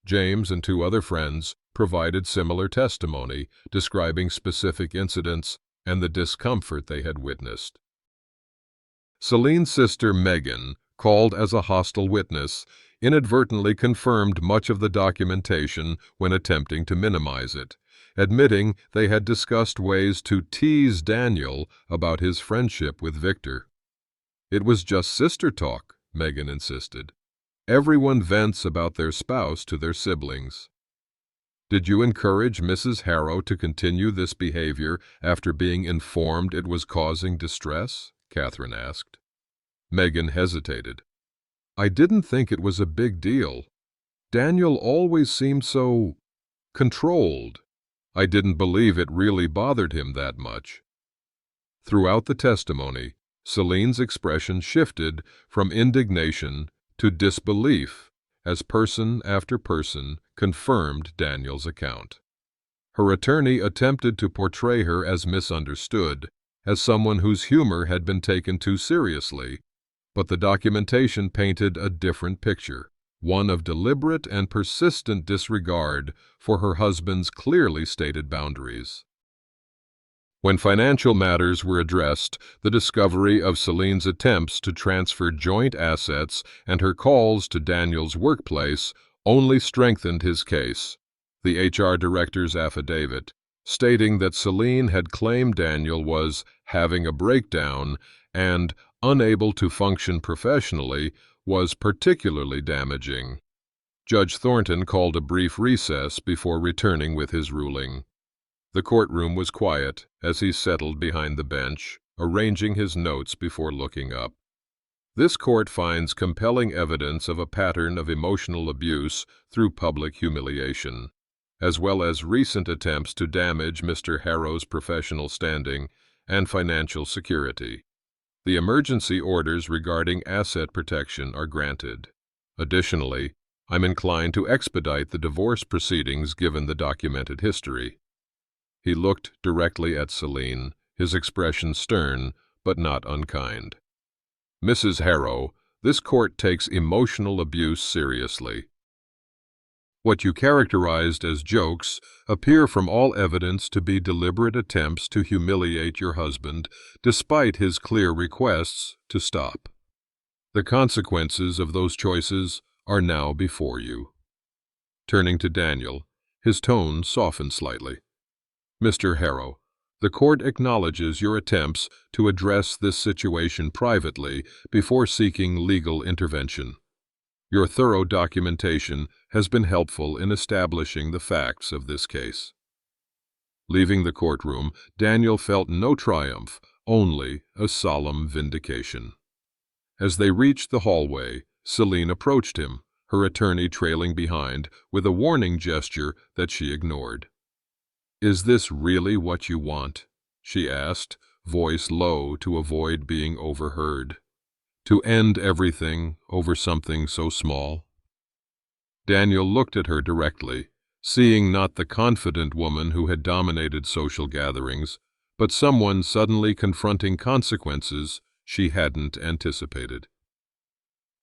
James and 2 other friends provided similar testimony, describing specific incidents and the discomfort they had witnessed. Selene's sister Megan, called as a hostile witness, inadvertently confirmed much of the documentation when attempting to minimize it, admitting they had discussed ways to tease Daniel about his friendship with Victor. "It was just sister talk," Megan insisted. "Everyone vents about their spouse to their siblings." "Did you encourage Mrs. Harrow to continue this behavior after being informed it was causing distress?" Catherine asked. Megan hesitated. "I didn't think it was a big deal. Daniel always seemed so controlled. I didn't believe it really bothered him that much." Throughout the testimony, Selene's expression shifted from indignation to disbelief as person after person confirmed Daniel's account. Her attorney attempted to portray her as misunderstood, as someone whose humor had been taken too seriously, but the documentation painted a different picture, one of deliberate and persistent disregard for her husband's clearly stated boundaries. When financial matters were addressed, the discovery of Selene's attempts to transfer joint assets and her calls to Daniel's workplace only strengthened his case. The HR director's affidavit, stating that Selene had claimed Daniel was having a breakdown and unable to function professionally, was particularly damaging. Judge Thornton called a brief recess before returning with his ruling. The courtroom was quiet as he settled behind the bench, arranging his notes before looking up. This court finds compelling evidence of a pattern of emotional abuse through public humiliation, as well as recent attempts to damage Mr. Harrow's professional standing and financial security. The emergency orders regarding asset protection are granted. Additionally, I'm inclined to expedite the divorce proceedings given the documented history. He looked directly at Selene, his expression stern but not unkind. "Mrs. Harrow, this court takes emotional abuse seriously. What you characterized as jokes appear from all evidence to be deliberate attempts to humiliate your husband despite his clear requests to stop. The consequences of those choices are now before you." Turning to Daniel, his tone softened slightly. "Mr. Harrow, the court acknowledges your attempts to address this situation privately before seeking legal intervention. Your thorough documentation has been helpful in establishing the facts of this case." Leaving the courtroom, Daniel felt no triumph, only a solemn vindication. As they reached the hallway, Selene approached him, her attorney trailing behind, with a warning gesture that she ignored. "Is this really what you want?" she asked, voice low to avoid being overheard. "To end everything over something so small?" Daniel looked at her directly, seeing not the confident woman who had dominated social gatherings, but someone suddenly confronting consequences she hadn't anticipated.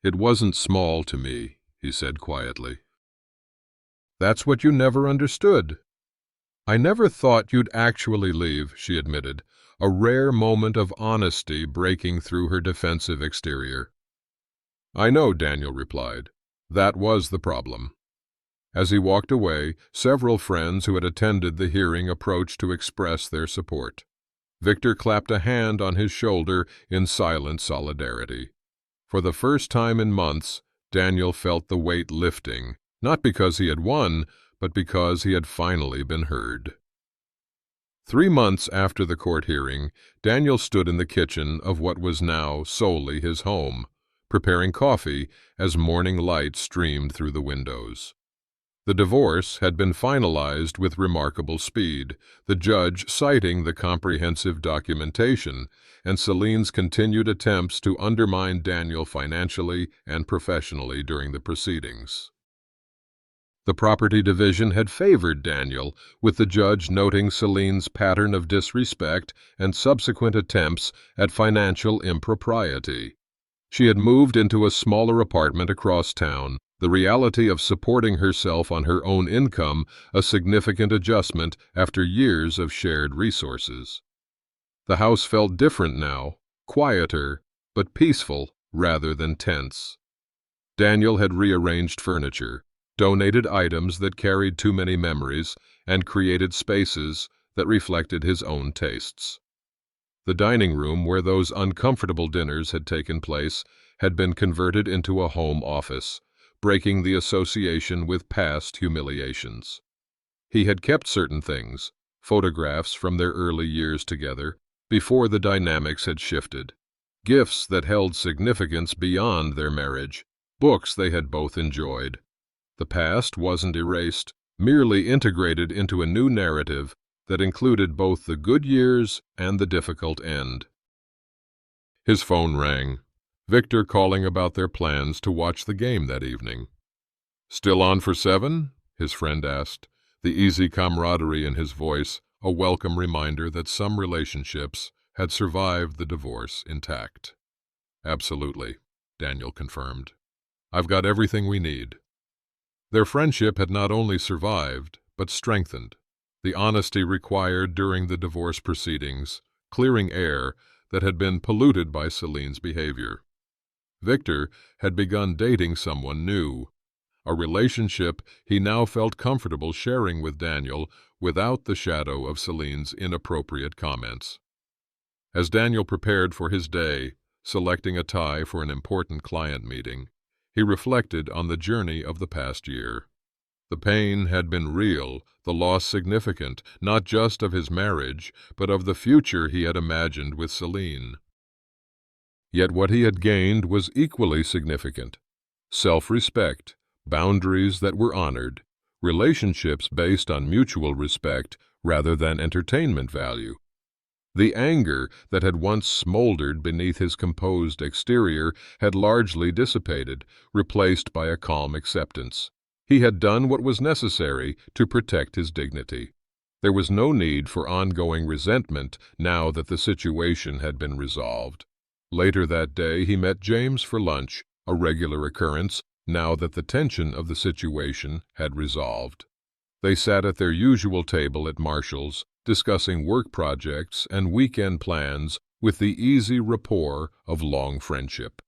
"It wasn't small to me," he said quietly. "That's what you never understood." "I never thought you'd actually leave," she admitted, a rare moment of honesty breaking through her defensive exterior. "I know," Daniel replied. "That was the problem." As he walked away, several friends who had attended the hearing approached to express their support. Victor clapped a hand on his shoulder in silent solidarity. For the first time in months, Daniel felt the weight lifting, not because he had won, but because he had finally been heard. 3 months after the court hearing, Daniel stood in the kitchen of what was now solely his home, preparing coffee as morning light streamed through the windows. The divorce had been finalized with remarkable speed, the judge citing the comprehensive documentation and Selene's continued attempts to undermine Daniel financially and professionally during the proceedings. The property division had favored Daniel, with the judge noting Selene's pattern of disrespect and subsequent attempts at financial impropriety. She had moved into a smaller apartment across town, the reality of supporting herself on her own income a significant adjustment after years of shared resources. The house felt different now, quieter, but peaceful rather than tense. Daniel had rearranged furniture, donated items that carried too many memories, and created spaces that reflected his own tastes. The dining room where those uncomfortable dinners had taken place had been converted into a home office, breaking the association with past humiliations. He had kept certain things, photographs from their early years together, before the dynamics had shifted, gifts that held significance beyond their marriage, books they had both enjoyed. The past wasn't erased, merely integrated into a new narrative that included both the good years and the difficult end. His phone rang. Victor calling about their plans to watch the game that evening. "Still on for 7?" his friend asked, the easy camaraderie in his voice a welcome reminder that some relationships had survived the divorce intact. "Absolutely," Daniel confirmed. "I've got everything we need." Their friendship had not only survived, but strengthened. The honesty required during the divorce proceedings, clearing air that had been polluted by Selene's behavior. Victor had begun dating someone new, a relationship he now felt comfortable sharing with Daniel without the shadow of Selene's inappropriate comments. As Daniel prepared for his day, selecting a tie for an important client meeting, he reflected on the journey of the past year. The pain had been real, the loss significant, not just of his marriage, but of the future he had imagined with Selene. Yet what he had gained was equally significant: self-respect, boundaries that were honored, relationships based on mutual respect rather than entertainment value. The anger that had once smoldered beneath his composed exterior had largely dissipated, replaced by a calm acceptance. He had done what was necessary to protect his dignity. There was no need for ongoing resentment now that the situation had been resolved. Later that day he met James for lunch, a regular occurrence now that the tension of the situation had resolved. They sat at their usual table at Marshall's, discussing work projects and weekend plans with the easy rapport of long friendship.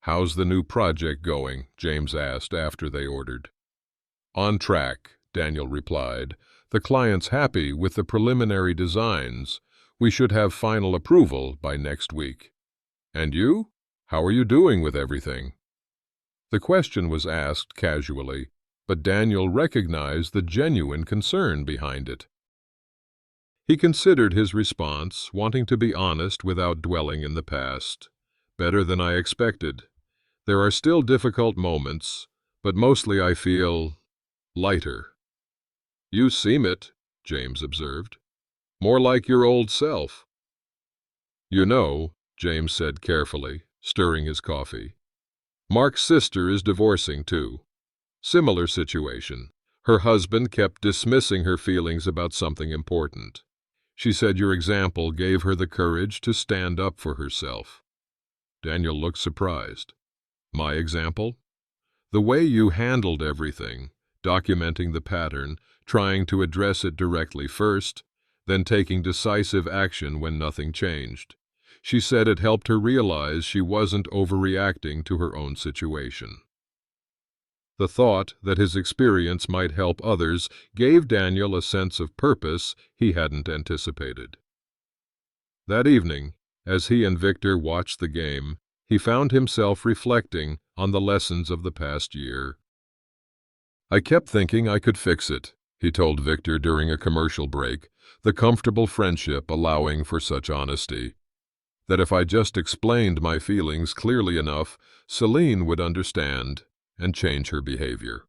"How's the new project going?" James asked after they ordered. "On track," Daniel replied. "The client's happy with the preliminary designs. We should have final approval by next week." "And you? How are you doing with everything?" The question was asked casually, but Daniel recognized the genuine concern behind it. He considered his response, wanting to be honest without dwelling in the past. "Better than I expected. There are still difficult moments, but mostly I feel lighter." "You seem it," James observed. "More like your old self." "You know," James said carefully, stirring his coffee, "Mark's sister is divorcing too. Similar situation. Her husband kept dismissing her feelings about something important. She said your example gave her the courage to stand up for herself." Daniel looked surprised. "My example?" "The way you handled everything, documenting the pattern, trying to address it directly first, then taking decisive action when nothing changed. She said it helped her realize she wasn't overreacting to her own situation." The thought that his experience might help others gave Daniel a sense of purpose he hadn't anticipated. That evening, as he and Victor watched the game, he found himself reflecting on the lessons of the past year. "I kept thinking I could fix it," he told Victor during a commercial break, the comfortable friendship allowing for such honesty. "That if I just explained my feelings clearly enough, Selene would understand and change her behavior."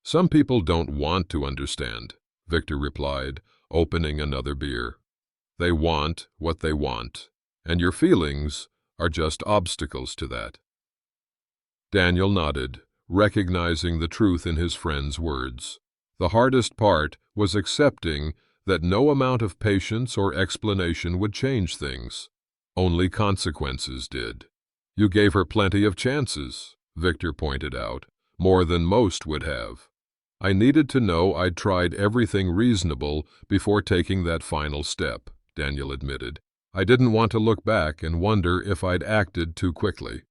"Some people don't want to understand," Victor replied, opening another beer. "They want what they want, and your feelings are just obstacles to that." Daniel nodded, recognizing the truth in his friend's words. The hardest part was accepting that no amount of patience or explanation would change things. Only consequences did. "You gave her plenty of chances," Victor pointed out, "more than most would have." "I needed to know I'd tried everything reasonable before taking that final step," Daniel admitted. "I didn't want to look back and wonder if I'd acted too quickly."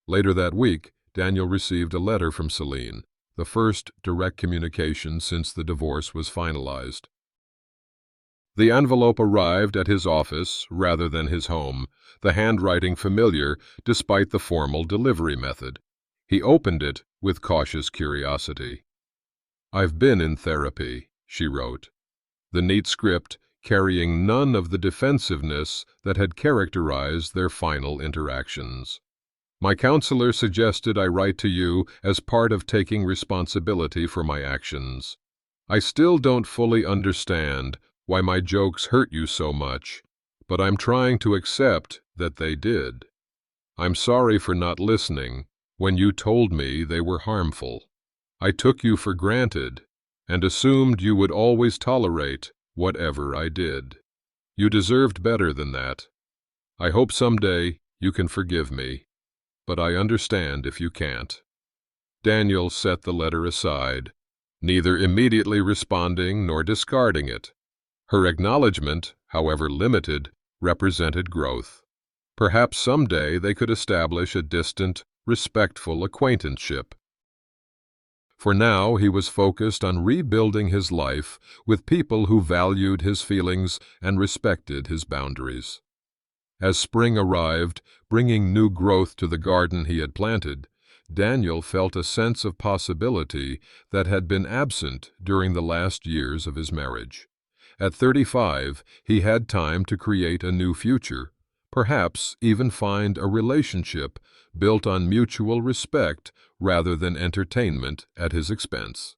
Later that week, Daniel received a letter from Selene, the first direct communication since the divorce was finalized. The envelope arrived at his office rather than his home, the handwriting familiar despite the formal delivery method. He opened it with cautious curiosity. "I've been in therapy," she wrote, the neat script carrying none of the defensiveness that had characterized their final interactions. "My counselor suggested I write to you as part of taking responsibility for my actions. I still don't fully understand why my jokes hurt you so much, but I'm trying to accept that they did. I'm sorry for not listening when you told me they were harmful. I took you for granted and assumed you would always tolerate whatever I did. You deserved better than that. I hope someday you can forgive me, but I understand if you can't." Daniel set the letter aside, neither immediately responding nor discarding it. Her acknowledgment, however limited, represented growth. Perhaps someday they could establish a distant, respectful acquaintanceship. For now, he was focused on rebuilding his life with people who valued his feelings and respected his boundaries. As spring arrived, bringing new growth to the garden he had planted, Daniel felt a sense of possibility that had been absent during the last years of his marriage. At 35, he had time to create a new future, perhaps even find a relationship built on mutual respect rather than entertainment at his expense.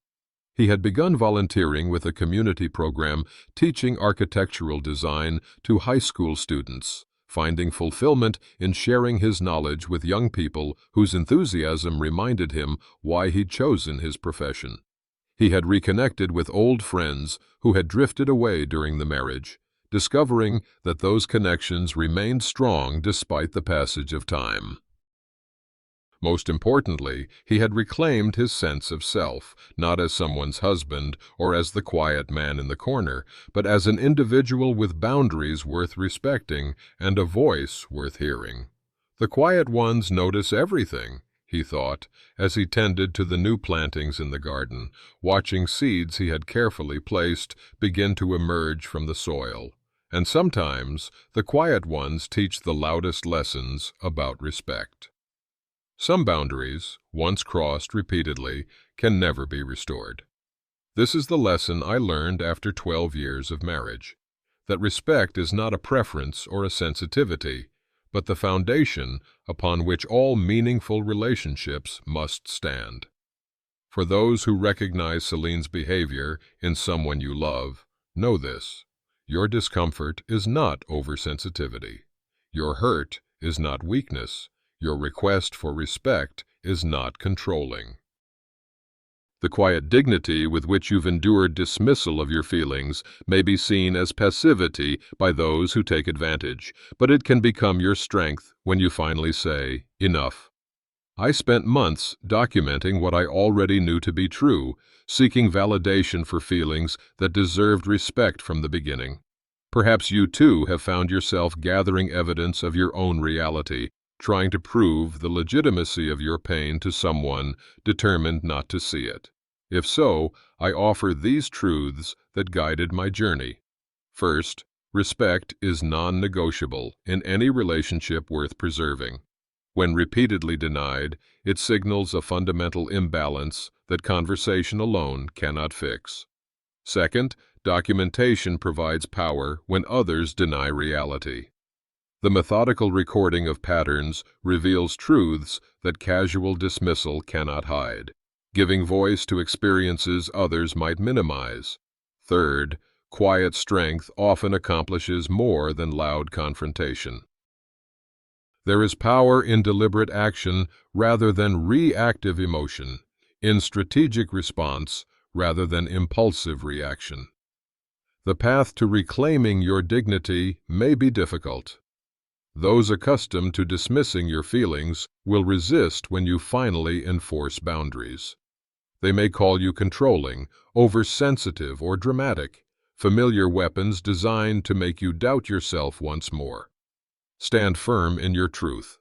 He had begun volunteering with a community program teaching architectural design to high school students, finding fulfillment in sharing his knowledge with young people whose enthusiasm reminded him why he'd chosen his profession. He had reconnected with old friends who had drifted away during the marriage, discovering that those connections remained strong despite the passage of time. Most importantly, he had reclaimed his sense of self, not as someone's husband or as the quiet man in the corner, but as an individual with boundaries worth respecting and a voice worth hearing. "The quiet ones notice everything," he thought, as he tended to the new plantings in the garden, watching seeds he had carefully placed begin to emerge from the soil. And sometimes the quiet ones teach the loudest lessons about respect. Some boundaries, once crossed repeatedly, can never be restored. This is the lesson I learned after 12 years of marriage, that respect is not a preference or a sensitivity, but the foundation upon which all meaningful relationships must stand. For those who recognize Selene's behavior in someone you love, know this: your discomfort is not oversensitivity. Your hurt is not weakness. Your request for respect is not controlling. The quiet dignity with which you've endured dismissal of your feelings may be seen as passivity by those who take advantage, but it can become your strength when you finally say, "Enough." I spent months documenting what I already knew to be true, seeking validation for feelings that deserved respect from the beginning. Perhaps you too have found yourself gathering evidence of your own reality, trying to prove the legitimacy of your pain to someone determined not to see it. If so, I offer these truths that guided my journey. First, Respect is non-negotiable in any relationship worth preserving. When repeatedly denied, it signals a fundamental imbalance that conversation alone cannot fix. Second, documentation provides power when others deny reality. The methodical recording of patterns reveals truths that casual dismissal cannot hide, giving voice to experiences others might minimize. Third, quiet strength often accomplishes more than loud confrontation. There is power in deliberate action rather than reactive emotion, in strategic response rather than impulsive reaction. The path to reclaiming your dignity may be difficult. Those accustomed to dismissing your feelings will resist when you finally enforce boundaries. They may call you controlling, oversensitive, or dramatic, familiar weapons designed to make you doubt yourself once more. Stand firm in your truth.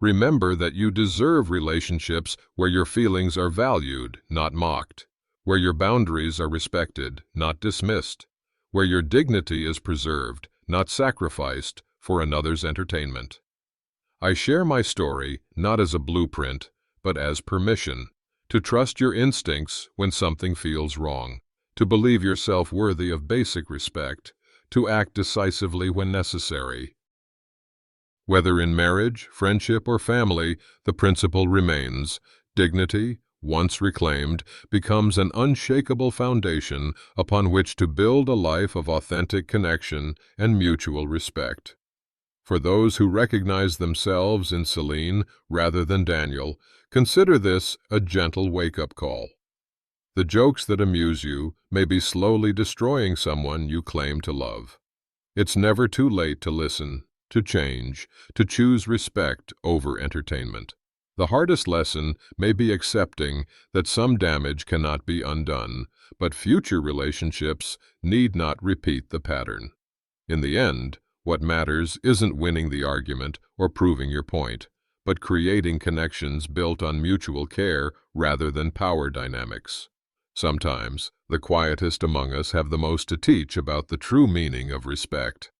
Remember that you deserve relationships where your feelings are valued, not mocked, where your boundaries are respected, not dismissed, where your dignity is preserved, not sacrificed for another's entertainment. I share my story not as a blueprint, but as permission to trust your instincts when something feels wrong, to believe yourself worthy of basic respect, to act decisively when necessary. Whether in marriage, friendship, or family, the principle remains: dignity, once reclaimed, becomes an unshakable foundation upon which to build a life of authentic connection and mutual respect. For those who recognize themselves in Selene rather than Daniel, consider this a gentle wake-up call. The jokes that amuse you may be slowly destroying someone you claim to love. It's never too late to listen, to change, to choose respect over entertainment. The hardest lesson may be accepting that some damage cannot be undone, but future relationships need not repeat the pattern. In the end, what matters isn't winning the argument or proving your point, but creating connections built on mutual care rather than power dynamics. Sometimes, the quietest among us have the most to teach about the true meaning of respect.